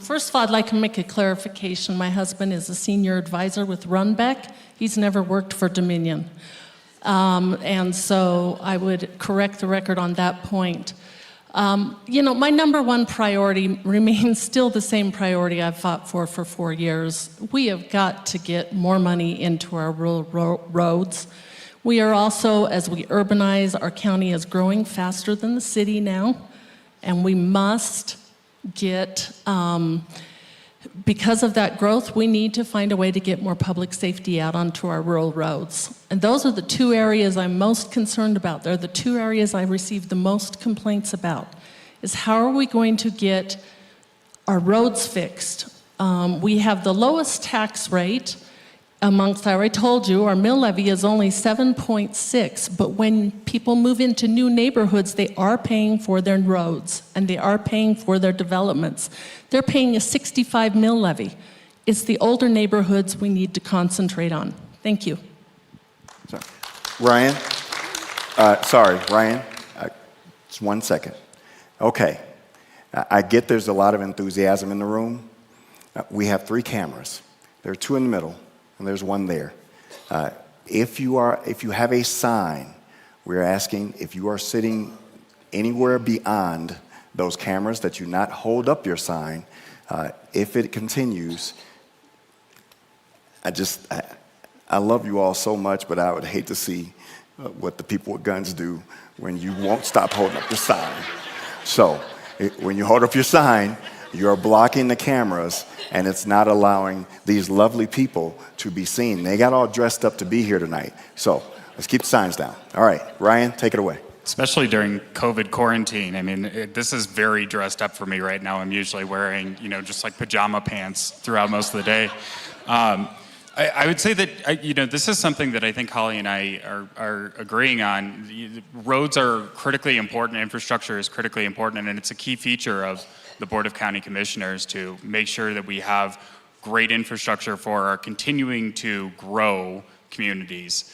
First of all, I'd like to make a clarification. My husband is a senior advisor with Runbeck. He's never worked for Dominion. And so I would correct the record on that point. My number one priority remains still the same priority I've fought for 4 years. We have got to get more money into our rural roads. We are also, as we urbanize, our county is growing faster than the city now, and we must get, because of that growth, we need to find a way to get more public safety out onto our rural roads. And those are the two areas I'm most concerned about. They're the two areas I receive the most complaints about, is how are we going to get our roads fixed? We have the lowest tax rate amongst, I already told you, our mill levy is only 7.6, but when people move into new neighborhoods, they are paying for their roads and they are paying for their developments. They're paying a 65 mill levy. It's the older neighborhoods we need to concentrate on. Thank you. Ryan? Ryan, just 1 second. Okay, I get there's a lot of enthusiasm in the room. We have 3 cameras. There are 2 in the middle, and there's 1 there. If you have a sign, we're asking if you are sitting anywhere beyond those cameras that you not hold up your sign. If it continues, I love you all so much, but I would hate to see what the people with guns do when you won't stop holding up your sign. So when you hold up your sign, you're blocking the cameras, and it's not allowing these lovely people to be seen. They got all dressed up to be here tonight. So let's keep the signs down. All right, Ryan, take it away. Especially during COVID quarantine. I mean, this is very dressed up for me right now. I'm usually wearing, just like pajama pants throughout most of the day. I would say that, this is something that I think Holly and I are agreeing on. Roads are critically important, infrastructure is critically important, and it's a key feature of the Board of County Commissioners to make sure that we have great infrastructure for our continuing to grow communities.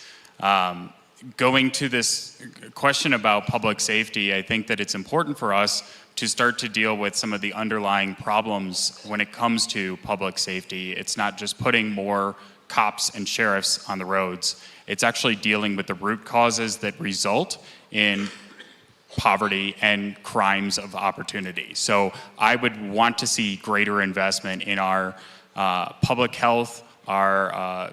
Going to this question about public safety, I think that it's important for us to start to deal with some of the underlying problems when it comes to public safety. It's not just putting more cops and sheriffs on the roads. It's actually dealing with the root causes that result in poverty and crimes of opportunity. So I would want to see greater investment in our public health, our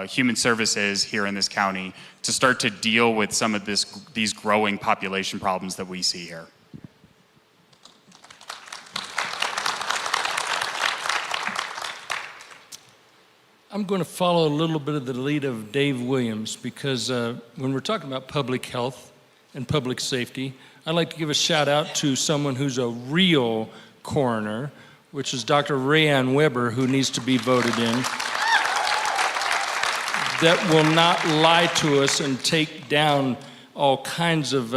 human services here in this county to start to deal with some of these growing population problems that we see here. I'm going to follow a little bit of the lead of Dave Williams because when we're talking about public health and public safety, I'd like to give a shout out to someone who's a real coroner, which is Dr. Rayanne Weber, who needs to be voted in, that will not lie to us and take down all kinds of,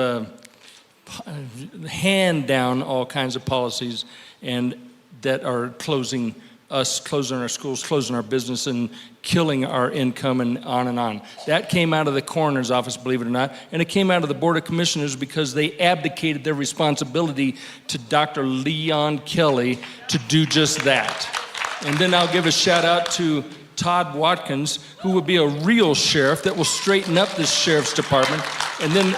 hand down all kinds of policies and that are closing us, closing our schools, closing our business, and killing our income, and on and on. That came out of the coroner's office, believe it or not, and it came out of the Board of Commissioners because they abdicated their responsibility to Dr. Leon Kelly to do just that. And then I'll give a shout out to Todd Watkins, who will be a real sheriff that will straighten up this sheriff's department. And then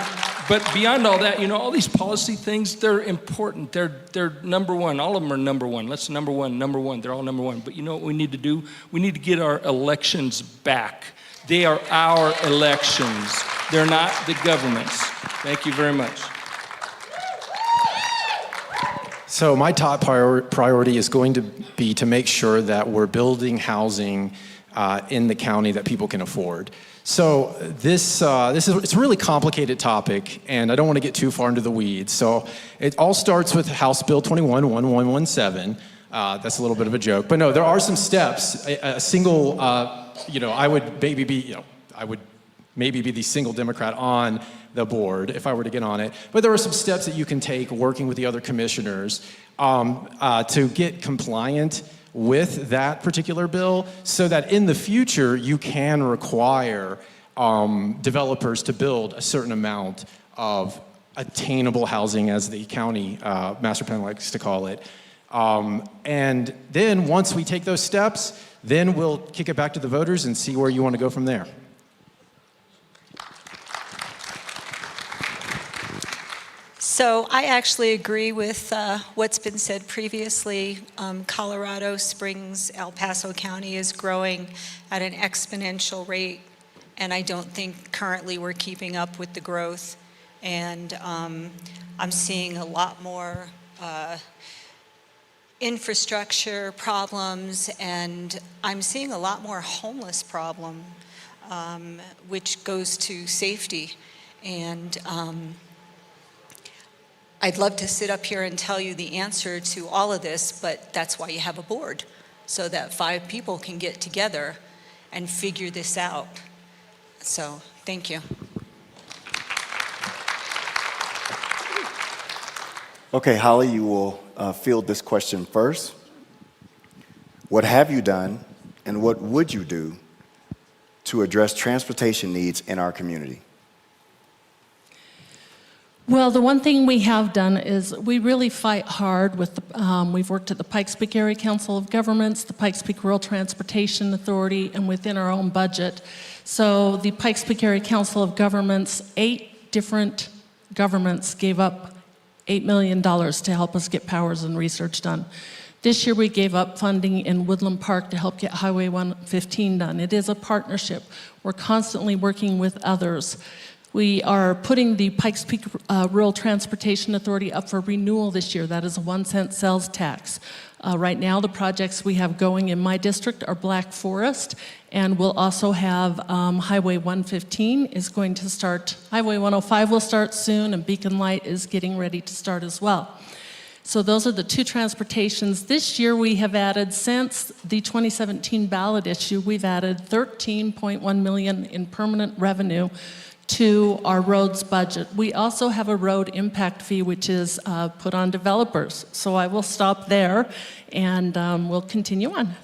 But beyond all that, all these policy things, they're important. They're number one. All of them are number one. Let's number one. They're all number one. But you know what we need to do? We need to get our elections back. They are our elections. They're not the government's. Thank you very much. So my top priority is going to be to make sure that we're building housing in the county that people can afford. So it's a really complicated topic, and I don't want to get too far into the weeds. So it all starts with House Bill 21-1117. That's a little bit of a joke, but no, there are some steps. A single, I would maybe be the single Democrat on the board if I were to get on it. But there are some steps that you can take working with the other commissioners to get compliant with that particular bill so that in the future you can require developers to build a certain amount of attainable housing, as the county master plan likes to call it. And then once we take those steps, then we'll kick it back to the voters and see where you want to go from there. So I actually agree with what's been said previously. Colorado Springs, El Paso County is growing at an exponential rate, and I don't think currently we're keeping up with the growth. And I'm seeing a lot more infrastructure problems, and I'm seeing a lot more homeless problem, which goes to safety. And I'd love to sit up here and tell you the answer to all of this, but that's why you have a board, so that 5 people can get together and figure this out. So, thank you. Okay, Holly, you will field this question first. What have you done, and what would you do to address transportation needs in our community? Well, the one thing we have done is we really fight hard with we've worked at the Pikes Peak Area Council of Governments, the Pikes Peak Rural Transportation Authority, and within our own budget. So the Pikes Peak Area Council of Governments, 8 different governments gave up $8 million to help us get powers and research done. This year we gave up funding in Woodland Park to help get Highway 115 done. It is a partnership. We're constantly working with others. We are putting the Pikes Peak Rural Transportation Authority up for renewal this year. That is a 1-cent sales tax. Right now, the projects we have going in my district are Black Forest, and we'll also have Highway 115 is going to start. Highway 105 will start soon, and Beacon Light is getting ready to start as well. So those are the 2 transportations. This year we have added, since the 2017 ballot issue, we've added $13.1 million in permanent revenue to our roads budget. We also have a road impact fee, which is put on developers. So I will stop there, and we'll continue on.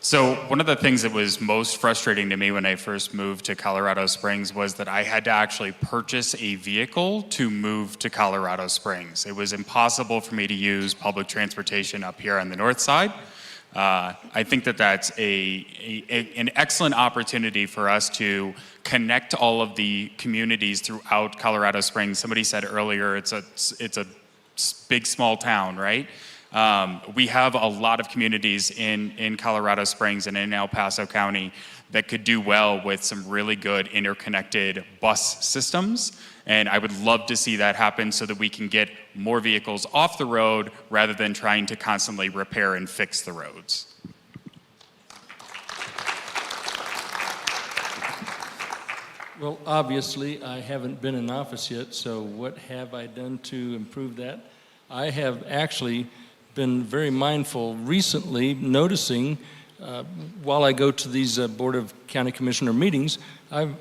So one of the things that was most frustrating to me when I first moved to Colorado Springs was that I had to actually purchase a vehicle to move to Colorado Springs. It was impossible for me to use public transportation up here on the north side. I think that that's an excellent opportunity for us to connect all of the communities throughout Colorado Springs. Somebody said earlier it's a big small town, right? We have a lot of communities in Colorado Springs and in El Paso County that could do well with some really good interconnected bus systems. And I would love to see that happen so that we can get more vehicles off the road rather than trying to constantly repair and fix the roads. Well, obviously, I haven't been in office yet, so what have I done to improve that? I have actually been very mindful recently, noticing while I go to these Board of County Commissioner meetings,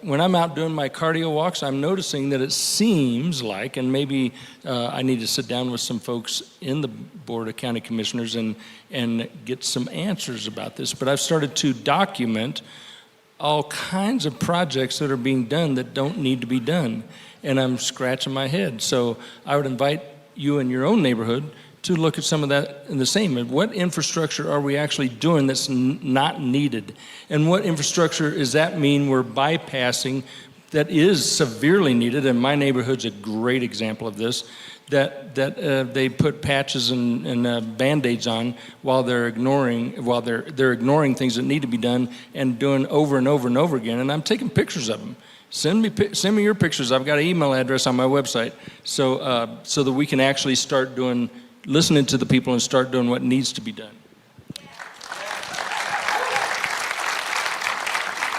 when I'm out doing my cardio walks, I'm noticing that it seems like, and maybe I need to sit down with some folks in the Board of County Commissioners and get some answers about this, but I've started to document all kinds of projects that are being done that don't need to be done, and I'm scratching my head. So I would invite you in your own neighborhood to look at some of that in the same. What infrastructure are we actually doing that's not needed? And what infrastructure does that mean we're bypassing that is severely needed? And my neighborhood's a great example of this, that they put patches and Band-Aids on while they're ignoring things that need to be done and doing over and over and over again. And I'm taking pictures of them. Send me your pictures. I've got an email address on my website, so that we can actually start listening to the people and start doing what needs to be done.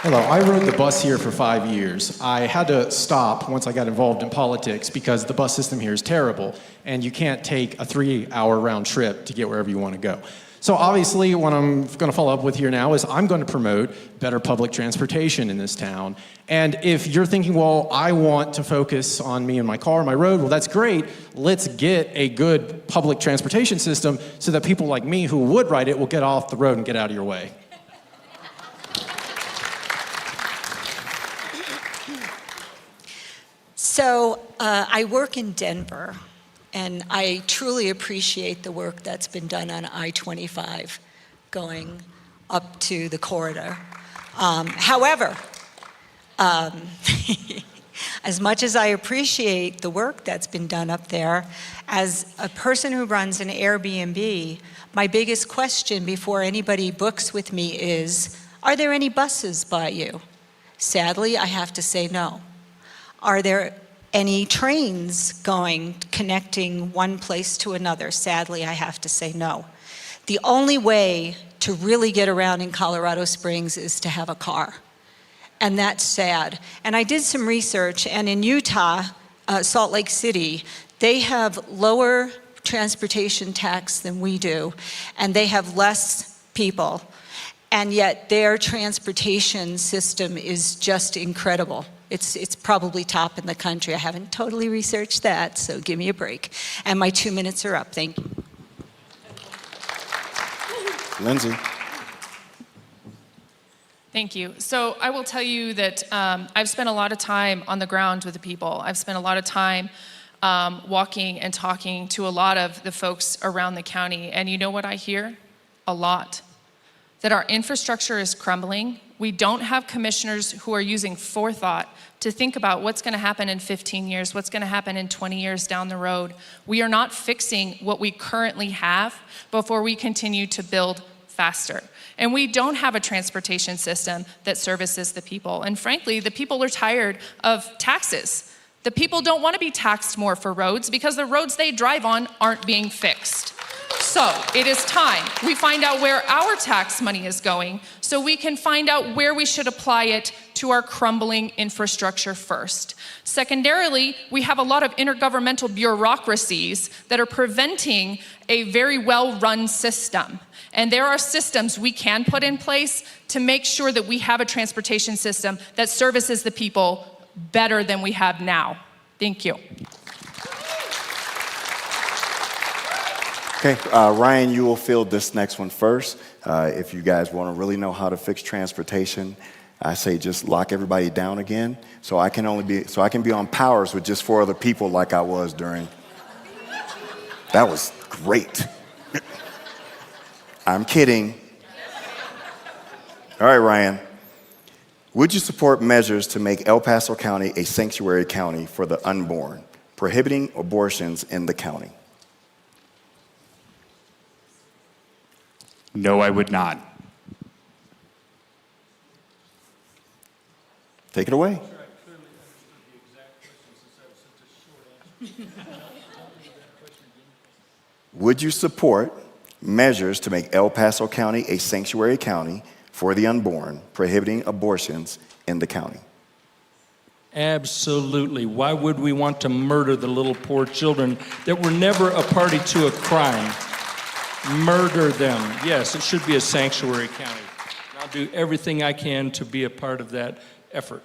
Hello, I rode the bus here for 5 years. I had to stop once I got involved in politics because the bus system here is terrible, and you can't take a 3-hour round trip to get wherever you want to go. So obviously, what I'm going to follow up with here now is I'm going to promote better public transportation in this town. And if you're thinking, well, I want to focus on me and my car, my road, well, that's great. Let's get a good public transportation system so that people like me who would ride it will get off the road and get out of your way. So I work in Denver, and I truly appreciate the work that's been done on I-25 going up to the corridor. However, as much as I appreciate the work that's been done up there, as a person who runs an Airbnb, my biggest question before anybody books with me is, are there any buses by you? Sadly, I have to say no. Are there any trains connecting one place to another? Sadly, I have to say no. The only way to really get around in Colorado Springs is to have a car. And that's sad. And I did some research, and in Utah, Salt Lake City, they have lower transportation tax than we do, and they have less people. And yet their transportation system is just incredible. It's probably top in the country. I haven't totally researched that, so give me a break. And my 2 minutes are up. Thank you. Lindsay. Thank you. So I will tell you that I've spent a lot of time on the ground with the people. I've spent a lot of time walking and talking to a lot of the folks around the county. And you know what I hear? A lot. That our infrastructure is crumbling. We don't have commissioners who are using forethought to think about what's going to happen in 15 years, what's going to happen in 20 years down the road. We are not fixing what we currently have before we continue to build faster. And we don't have a transportation system that services the people. And frankly, the people are tired of taxes. The people don't want to be taxed more for roads because the roads they drive on aren't being fixed. So it is time we find out where our tax money is going so we can find out where we should apply it to our crumbling infrastructure first. Secondarily, we have a lot of intergovernmental bureaucracies that are preventing a very well-run system. And there are systems we can put in place to make sure that we have a transportation system that services the people better than we have now. Thank you. Okay, Ryan, you will field this next one first. If you guys want to really know how to fix transportation, I say just lock everybody down again, so I can be on powers with just 4 other people like I was during. That was great. I'm kidding. All right, Ryan. Would you support measures to make El Paso County a sanctuary county for the unborn, prohibiting abortions in the county? No, I would not. Take it away. Would you support measures to make El Paso County a sanctuary county for the unborn, prohibiting abortions in the county? Absolutely. Why would we want to murder the little poor children that were never a party to a crime? Murder them. Yes, it should be a sanctuary county. And I'll do everything I can to be a part of that effort.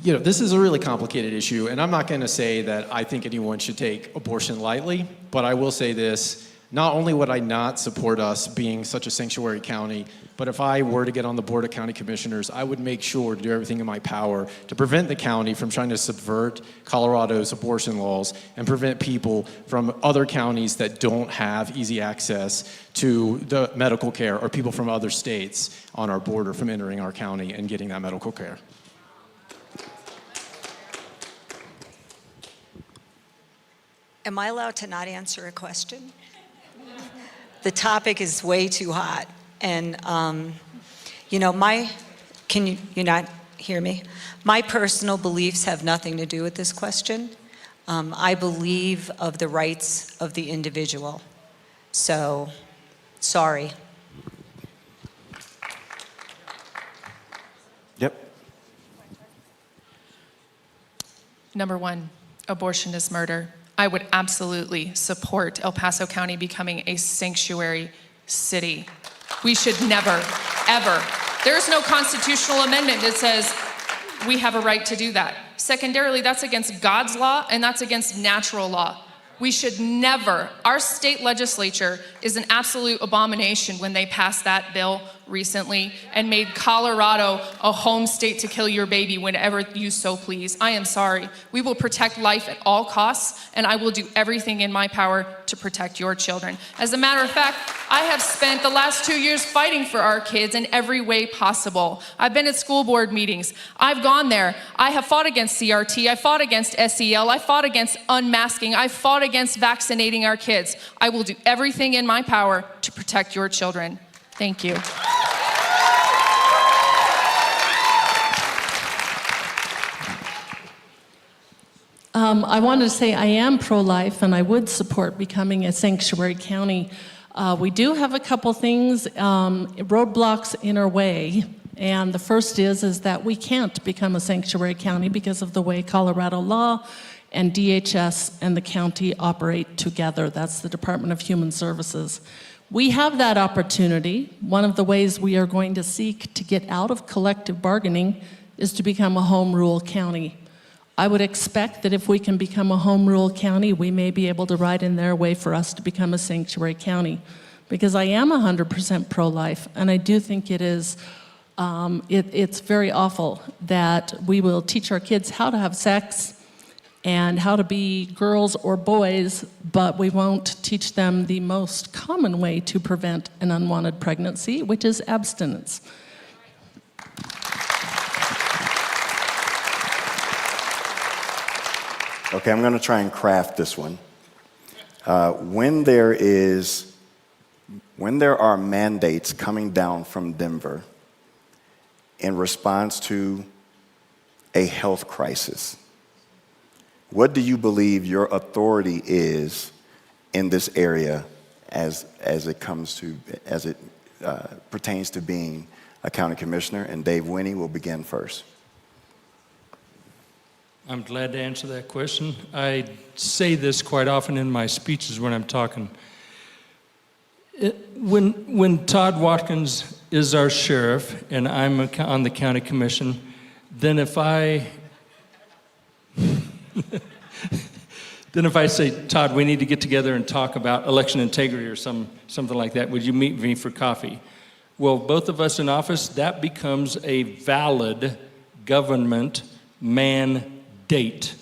You know, this is a really complicated issue, and I'm not going to say that I think anyone should take abortion lightly, but I will say this. Not only would I not support us being such a sanctuary county, but if I were to get on the Board of County Commissioners, I would make sure to do everything in my power to prevent the county from trying to subvert Colorado's abortion laws and prevent people from other counties that don't have easy access to the medical care, or people from other states on our border from entering our county and getting that medical care. Am I allowed to not answer a question? The topic is way too hot. And, you know, can you not hear me? My personal beliefs have nothing to do with this question. I believe of the rights of the individual. So, sorry. Yep. Number one, abortion is murder. I would absolutely support El Paso County becoming a sanctuary city. We should never, ever. There's no constitutional amendment that says we have a right to do that. Secondarily, that's against God's law and that's against natural law. We should never, our state legislature is an absolute abomination when they passed that bill recently and made Colorado a home state to kill your baby whenever you so please. I am sorry. We will protect life at all costs, and I will do everything in my power to protect your children. As a matter of fact, I have spent the last 2 years fighting for our kids in every way possible. I've been at school board meetings. I've gone there. I have fought against CRT. I fought against SEL. I fought against unmasking. I fought against vaccinating our kids. I will do everything in my power to protect your children. Thank you. I wanted to say I am pro-life and I would support becoming a sanctuary county. We do have a couple things, roadblocks in our way. And the first is that we can't become a sanctuary county because of the way Colorado law and DHS and the county operate together. That's the Department of Human Services. We have that opportunity. One of the ways we are going to seek to get out of collective bargaining is to become a home rule county. I would expect that if we can become a home rule county, we may be able to ride in their way for us to become a sanctuary county. Because I am 100% pro-life, and I do think it is, it's very awful that we will teach our kids how to have sex and how to be girls or boys, but we won't teach them the most common way to prevent an unwanted pregnancy, which is abstinence. Okay, I'm going to try and craft this one. When there are mandates coming down from Denver in response to a health crisis, what do you believe your authority is in this area as it pertains to being a county commissioner? And Dave Winnie will begin first. I'm glad to answer that question. I say this quite often in my speeches when I'm talking. When Todd Watkins is our sheriff and I'm on the county commission, then if I say, Todd, we need to get together and talk about election integrity or something like that, would you meet me for coffee? Well, both of us in office, that becomes a valid government mandate.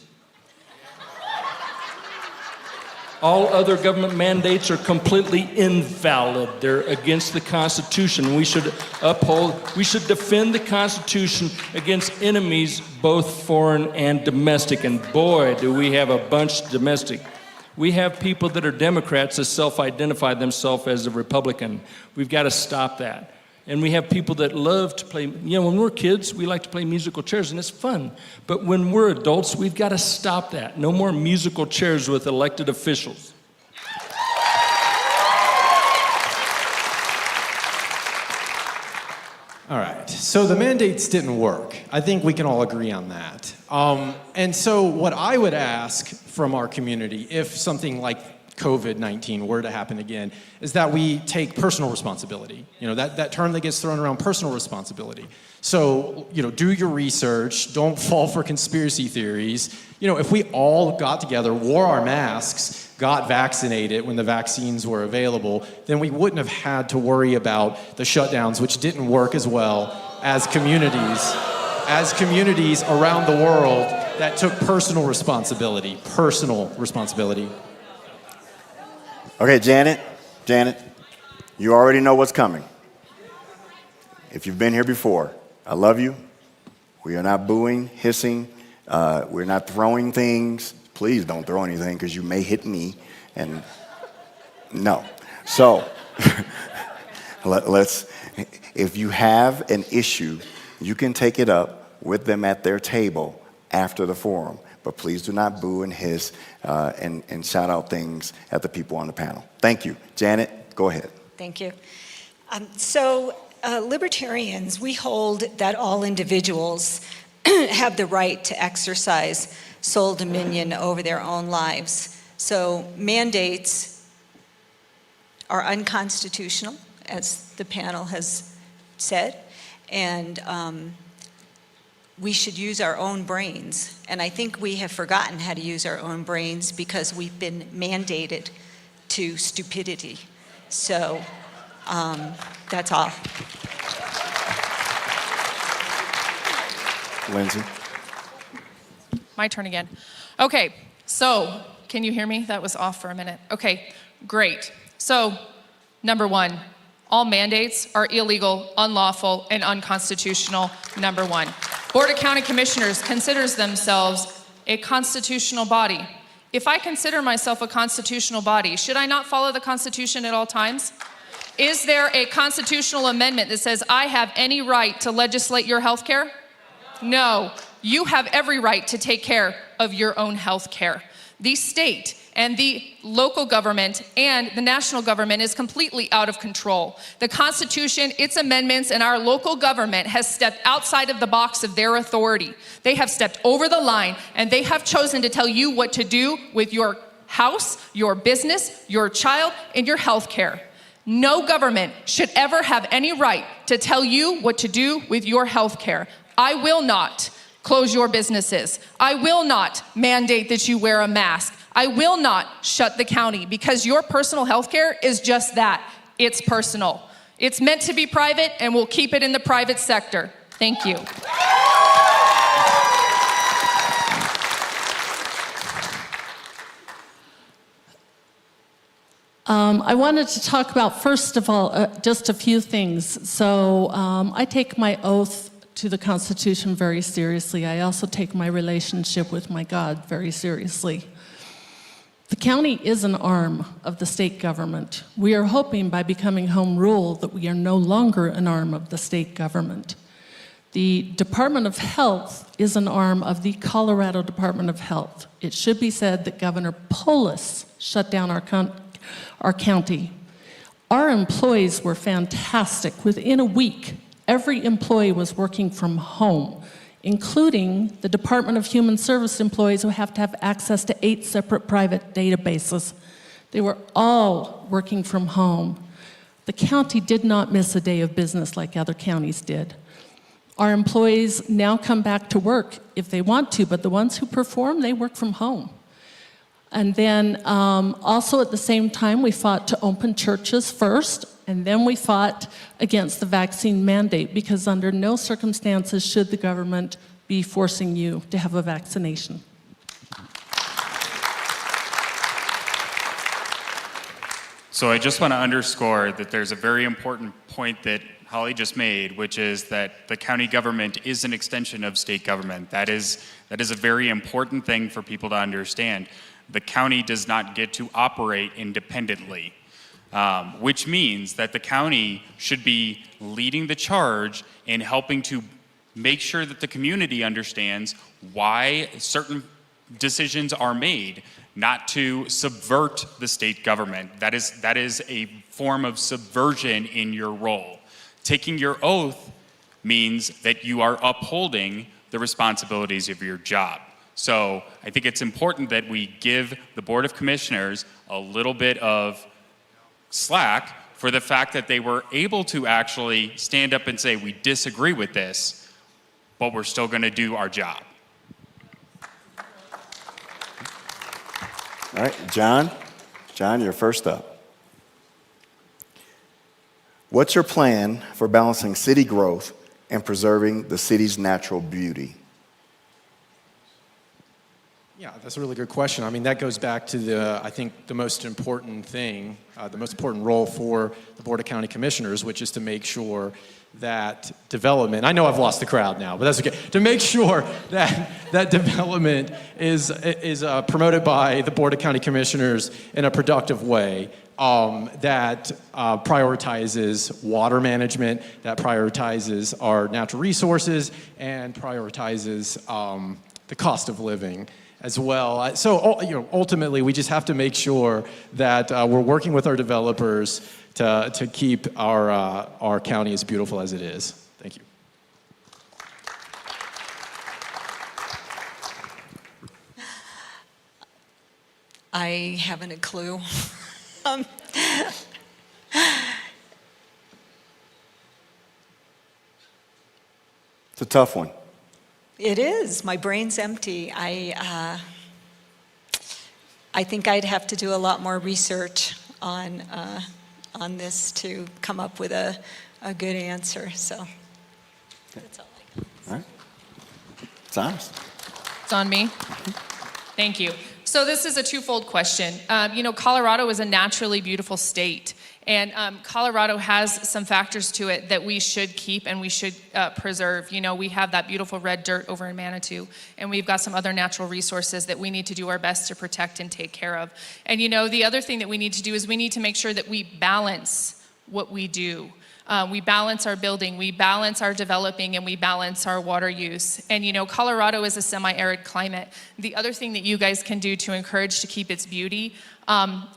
All other government mandates are completely invalid. They're against the Constitution. We should defend the Constitution against enemies, both foreign and domestic. And boy, do we have a bunch domestic. We have people that are Democrats that self-identify themselves as a Republican. We've got to stop that. And we have people that love to play, when we're kids, we like to play musical chairs, and it's fun. But when we're adults, we've got to stop that. No more musical chairs with elected officials. All right, so the mandates didn't work. I think we can all agree on that. And so what I would ask from our community, if something like COVID-19 were to happen again, is that we take personal responsibility. You know, that term that gets thrown around, personal responsibility. So, you know, do your research, don't fall for conspiracy theories. You know, if we all got together, wore our masks, got vaccinated when the vaccines were available, then we wouldn't have had to worry about the shutdowns, which didn't work as well as communities around the world that took personal responsibility. Okay, Janet, you already know what's coming. If you've been here before, I love you. We are not booing, hissing. We're not throwing things. Please don't throw anything because you may hit me. And no. So if you have an issue, you can take it up with them at their table after the forum. But please do not boo and hiss and shout out things at the people on the panel. Thank you. Janet, go ahead. Thank you. Libertarians, we hold that all individuals have the right to exercise sole dominion over their own lives. So mandates are unconstitutional, as the panel has said, and we should use our own brains. And I think we have forgotten how to use our own brains because we've been mandated to stupidity. So that's all. Lindsay. My turn again. Okay, so can you hear me? That was off for a minute. Okay, great. So, number one, all mandates are illegal, unlawful, and unconstitutional, number one. Board of County Commissioners considers themselves a constitutional body. If I consider myself a constitutional body, should I not follow the Constitution at all times? Is there a constitutional amendment that says I have any right to legislate your health care? No. You have every right to take care of your own health care. The state and the local government and the national government is completely out of control. The Constitution, its amendments, and our local government has stepped outside of the box of their authority. They have stepped over the line, and they have chosen to tell you what to do with your house, your business, your child, and your health care. No government should ever have any right to tell you what to do with your health care. I will not close your businesses. I will not mandate that you wear a mask. I will not shut the county because your personal health care is just that. It's personal. It's meant to be private, and we'll keep it in the private sector. Thank you. I wanted to talk about, first of all, just a few things. So I take my oath to the Constitution very seriously. I also take my relationship with my God very seriously. The county is an arm of the state government. We are hoping by becoming home rule that we are no longer an arm of the state government. The Department of Health is an arm of the Colorado Department of Health. It should be said that Governor Polis shut down our county. Our employees were fantastic. Within a week, every employee was working from home, including the Department of Human Service employees who have to have access to 8 separate private databases. They were all working from home. The county did not miss a day of business like other counties did. Our employees now come back to work if they want to, but the ones who perform, they work from home. And then also at the same time, we fought to open churches first, and then we fought against the vaccine mandate because under no circumstances should the government be forcing you to have a vaccination. So I just want to underscore that there's a very important point that Holly just made, which is that the county government is an extension of state government. That is a very important thing for people to understand. The county does not get to operate independently, which means that the county should be leading the charge in helping to make sure that the community understands why certain decisions are made, not to subvert the state government. That is a form of subversion in your role. Taking your oath means that you are upholding the responsibilities of your job. So I think it's important that we give the Board of Commissioners a little bit of slack for the fact that they were able to actually stand up and say, we disagree with this, but we're still going to do our job. All right, John, you're first up. What's your plan for balancing city growth and preserving the city's natural beauty? Yeah, that's a really good question. I mean, that goes back to I think the most important thing, the most important role for the Board of County Commissioners, which is to make sure that development, I know I've lost the crowd now, but that's okay, to make sure that development is promoted by the Board of County Commissioners in a productive way, that prioritizes water management, that prioritizes our natural resources, and prioritizes the cost of living as well. So, ultimately, we just have to make sure that we're working with our developers to keep our county as beautiful as it is. Thank you. I haven't a clue. It's a tough one. It is. My brain's empty. I think I'd have to do a lot more research on this to come up with a good answer. So that's all I got. All right. It's honest. It's on me. Thank you. So this is a twofold question. Colorado is a naturally beautiful state, and Colorado has some factors to it that we should keep and we should preserve. We have that beautiful red dirt over in Manitou, and we've got some other natural resources that we need to do our best to protect and take care of. And the other thing that we need to do is we need to make sure that we balance what we do. We balance our building, we balance our developing, and we balance our water use. And Colorado is a semi-arid climate. The other thing that you guys can do to encourage to keep its beauty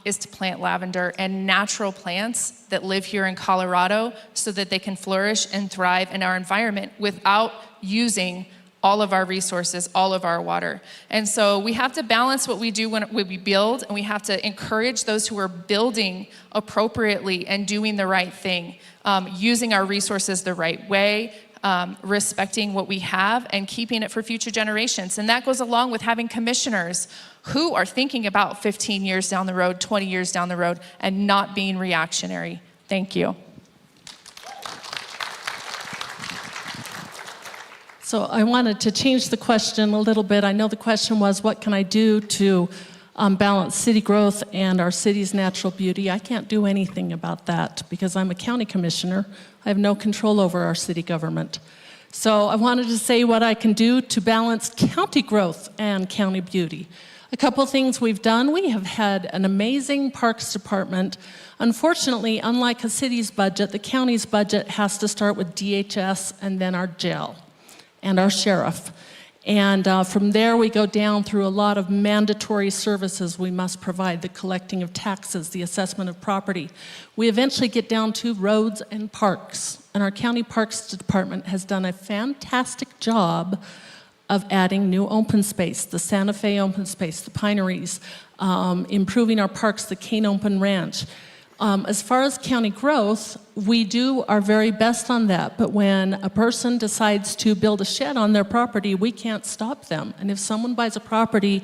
is to plant lavender and natural plants that live here in Colorado so that they can flourish and thrive in our environment without using all of our resources, all of our water. And so we have to balance what we do when we build, and we have to encourage those who are building appropriately and doing the right thing, using our resources the right way, respecting what we have, and keeping it for future generations. And that goes along with having commissioners who are thinking about 15 years down the road, 20 years down the road, and not being reactionary. Thank you. So I wanted to change the question a little bit. I know the question was, what can I do to balance city growth and our city's natural beauty? I can't do anything about that because I'm a county commissioner. I have no control over our city government. So I wanted to say what I can do to balance county growth and county beauty. A couple things we've done. We have had an amazing parks department. Unfortunately, unlike a city's budget, the county's budget has to start with DHS and then our jail and our sheriff. And from there, we go down through a lot of mandatory services we must provide, the collecting of taxes, the assessment of property. We eventually get down to roads and parks. And our county parks department has done a fantastic job of adding new open space, the Santa Fe open space, the Pineries, improving our parks, the Cane Open Ranch. As far as county growth, we do our very best on that, but when a person decides to build a shed on their property, we can't stop them. And if someone buys a property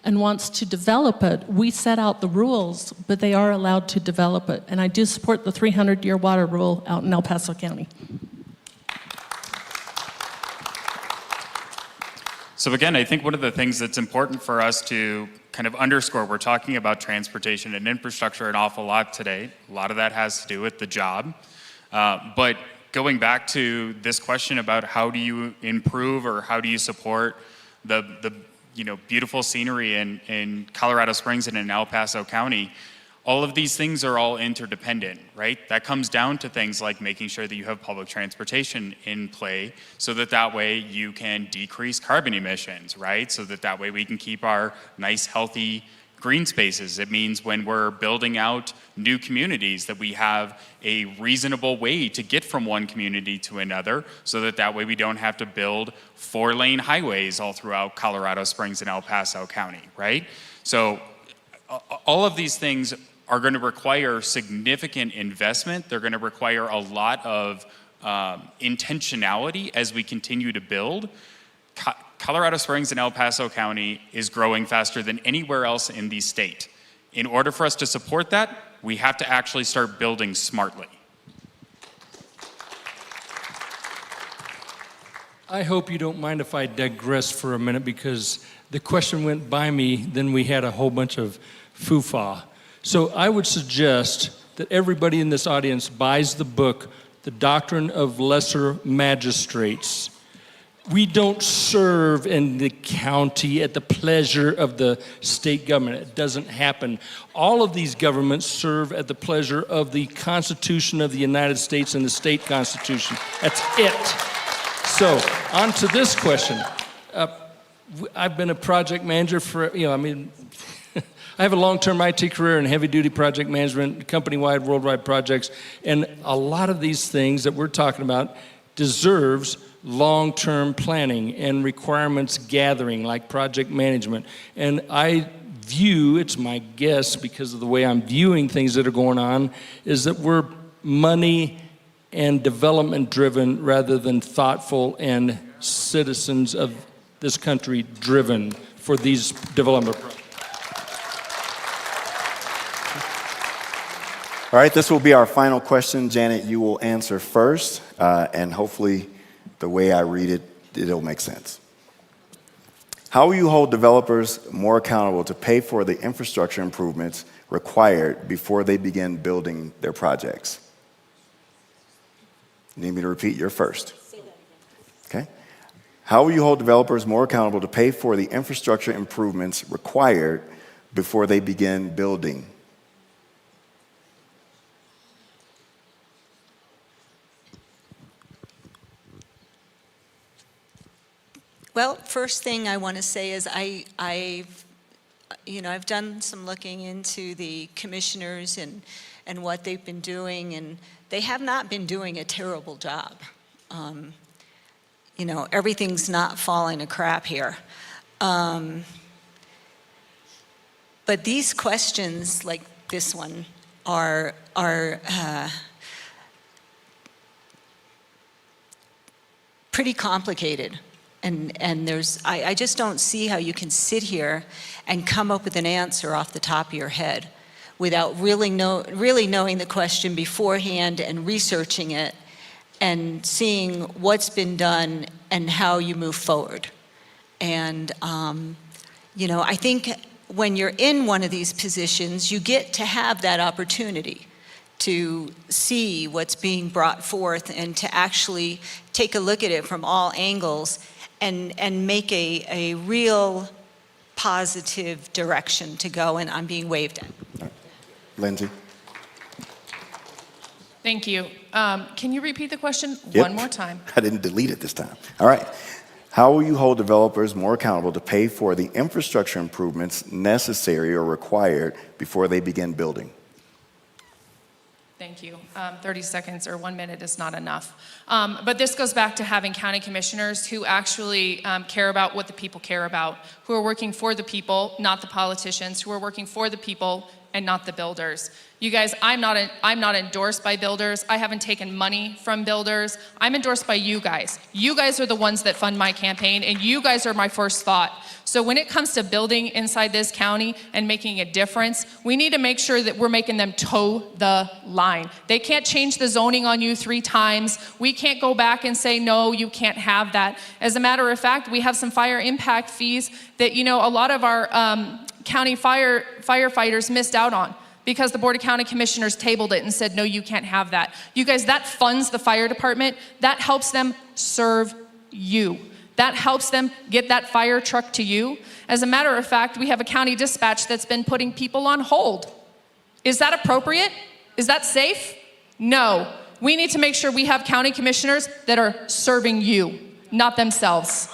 and wants to develop it, we set out the rules, but they are allowed to develop it. And I do support the 300-year water rule out in El Paso County. So again, I think one of the things that's important for us to kind of underscore, we're talking about transportation and infrastructure an awful lot today. A lot of that has to do with the job. But going back to this question about how do you improve or how do you support the beautiful scenery in Colorado Springs and in El Paso County, all of these things are all interdependent, right? That comes down to things like making sure that you have public transportation in play so that way you can decrease carbon emissions, right? So that way we can keep our nice, healthy green spaces. It means when we're building out new communities that we have a reasonable way to get from one community to another, so that way we don't have to build 4-lane highways all throughout Colorado Springs and El Paso County, right? So all of these things are going to require significant investment. They're going to require a lot of intentionality as we continue to build. Colorado Springs and El Paso County is growing faster than anywhere else in the state. In order for us to support that, we have to actually start building smartly. I hope you don't mind if I digress for a minute, because the question went by me, then we had a whole bunch of foo-fa. So I would suggest that everybody in this audience buys the book, The Doctrine of Lesser Magistrates. We don't serve in the county at the pleasure of the state government. It doesn't happen. All of these governments serve at the pleasure of the Constitution of the United States and the state constitution. That's it. So, on to this question. I've been a project manager for, I have a long-term IT career in heavy-duty project management, company-wide, worldwide projects, and a lot of these things that we're talking about deserves long-term planning and requirements gathering, like project management. And I view, it's my guess because of the way I'm viewing things that are going on, is that we're money and development driven rather than thoughtful and citizens of this country driven for these development projects. All right, this will be our final question. Janet, you will answer first, and hopefully the way I read it, it'll make sense. How will you hold developers more accountable to pay for the infrastructure improvements required before they begin building their projects? You need me to repeat your first? Okay. How will you hold developers more accountable to pay for the infrastructure improvements required before they begin building? Well, first thing I want to say is I've done some looking into the commissioners and what they've been doing, and they have not been doing a terrible job. Everything's not falling to crap here. But these questions, like this one, are pretty complicated. And I just don't see how you can sit here and come up with an answer off the top of your head without really knowing the question beforehand and researching it and seeing what's been done and how you move forward. And, I think when you're in one of these positions, you get to have that opportunity to see what's being brought forth and to actually take a look at it from all angles and make a real positive direction to go, and I'm being waved at. Lindsay? Thank you. Can you repeat the question Yep. one more time? I didn't delete it this time. All right. How will you hold developers more accountable to pay for the infrastructure improvements necessary or required before they begin building? Thank you. 30 seconds or 1 minute is not enough. But this goes back to having county commissioners who actually care about what the people care about, who are working for the people, not the politicians, who are working for the people and not the builders. You guys, I'm not endorsed by builders. I haven't taken money from builders. I'm endorsed by you guys. You guys are the ones that fund my campaign, and you guys are my first thought. So when it comes to building inside this county and making a difference, we need to make sure that we're making them toe the line. They can't change the zoning on you 3 times. We can't go back and say, no, you can't have that. As a matter of fact, we have some fire impact fees that, a lot of our county firefighters missed out on, because the Board of County Commissioners tabled it and said, no, you can't have that. You guys, that funds the fire department. That helps them serve you. That helps them get that fire truck to you. As a matter of fact, we have a county dispatch that's been putting people on hold. Is that appropriate? Is that safe? No. We need to make sure we have county commissioners that are serving you, not themselves.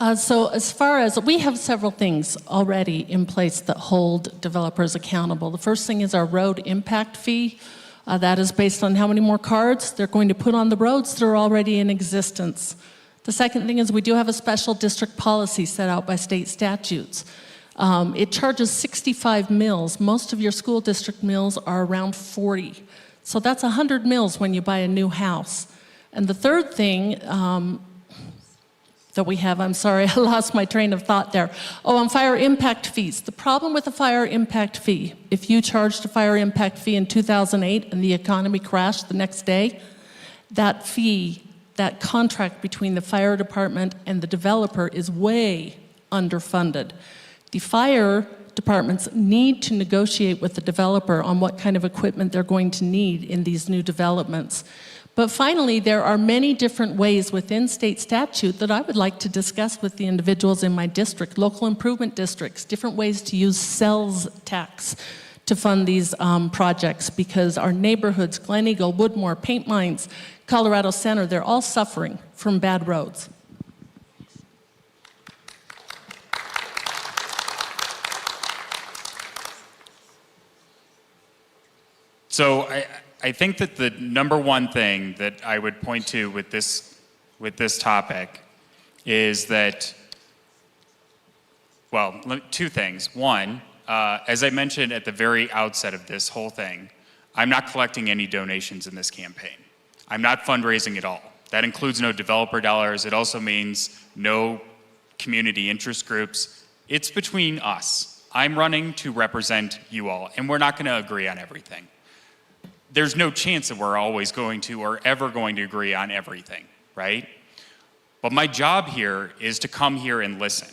So as far as, we have several things already in place that hold developers accountable. The first thing is our road impact fee. That is based on how many more cars they're going to put on the roads that are already in existence. The second thing is we do have a special district policy set out by state statutes. It charges 65 mills. Most of your school district mills are around 40. So that's 100 mills when you buy a new house. And the third thing that we have, I'm sorry, I lost my train of thought there. Oh, on fire impact fees. The problem with a fire impact fee, if you charged a fire impact fee in 2008 and the economy crashed the next day, that fee, that contract between the fire department and the developer is way underfunded. The fire departments need to negotiate with the developer on what kind of equipment they're going to need in these new developments. But finally, there are many different ways within state statute that I would like to discuss with the individuals in my district, local improvement districts, different ways to use sales tax to fund these projects, because our neighborhoods, Glen Eagle, Woodmore, Paint Mines, Colorado Center, they're all suffering from bad roads. So I think that the number one thing that I would point to with this topic is that, well, two things. One, as I mentioned at the very outset of this whole thing, I'm not collecting any donations in this campaign. I'm not fundraising at all. That includes no developer dollars. It also means no community interest groups. It's between us. I'm running to represent you all, and we're not going to agree on everything. There's no chance that we're always going to or ever going to agree on everything, right? But my job here is to come here and listen.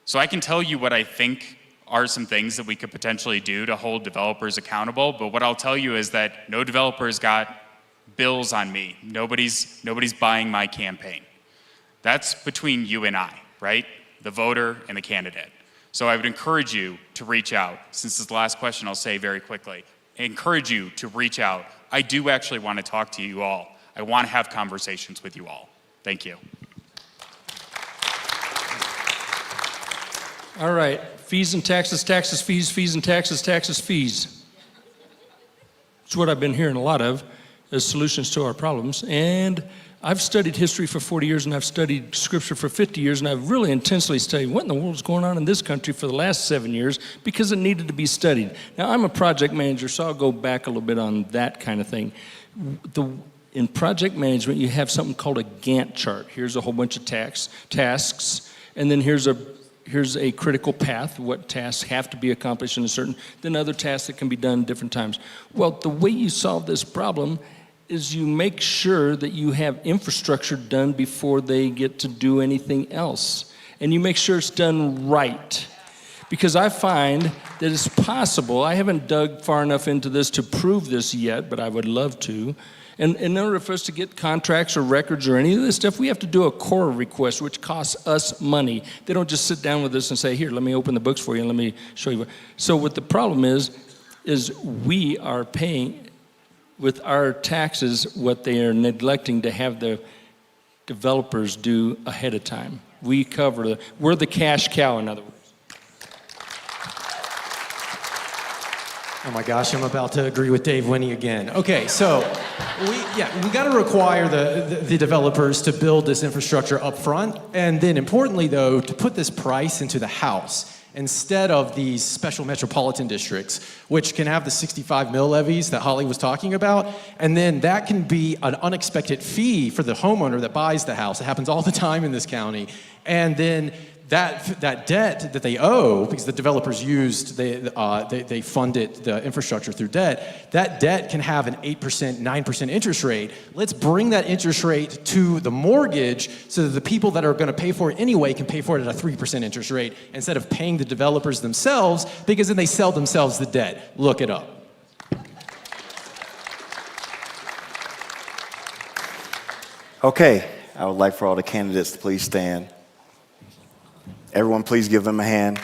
So I can tell you what I think are some things that we could potentially do to hold developers accountable, but what I'll tell you is that no developer's got bills on me. Nobody's buying my campaign. That's between you and I, right? The voter and the candidate. So I would encourage you to reach out. Since this is the last question, I'll say very quickly. I encourage you to reach out. I do actually want to talk to you all. I want to have conversations with you all. Thank you. All right, fees and taxes, taxes, fees, fees and taxes, taxes, fees. It's what I've been hearing a lot of as solutions to our problems. And I've studied history for 40 years, and I've studied scripture for 50 years, and I've really intensely studied what in the world is going on in this country for the last 7 years because it needed to be studied. Now, I'm a project manager, so I'll go back a little bit on that kind of thing. In project management, you have something called a Gantt chart. Here's a whole bunch of tasks, and then here's a critical path, what tasks have to be accomplished in a certain, then other tasks that can be done different times. Well, the way you solve this problem is you make sure that you have infrastructure done before they get to do anything else. And you make sure it's done right. Because I find that it's possible, I haven't dug far enough into this to prove this yet, but I would love to. And in order for us to get contracts or records or any of this stuff, we have to do a core request, which costs us money. They don't just sit down with us and say, here, let me open the books for you and let me show you. So what the problem is we are paying with our taxes what they are neglecting to have the developers do ahead of time. We're the cash cow, in other words. Oh my gosh, I'm about to agree with Dave Winnie again. Okay, so we got to require the developers to build this infrastructure up front, and then importantly though, to put this price into the house instead of these special metropolitan districts, which can have the 65 mill levies that Holly was talking about, and then that can be an unexpected fee for the homeowner that buys the house. It happens all the time in this county. And then that debt that they owe, because the developers they funded the infrastructure through debt, that debt can have an 8%, 9% interest rate. Let's bring that interest rate to the mortgage so that the people that are going to pay for it anyway can pay for it at a 3% interest rate instead of paying the developers themselves, because then they sell themselves the debt. Look it up. Okay, I would like for all the candidates to please stand. Everyone, please give them a hand.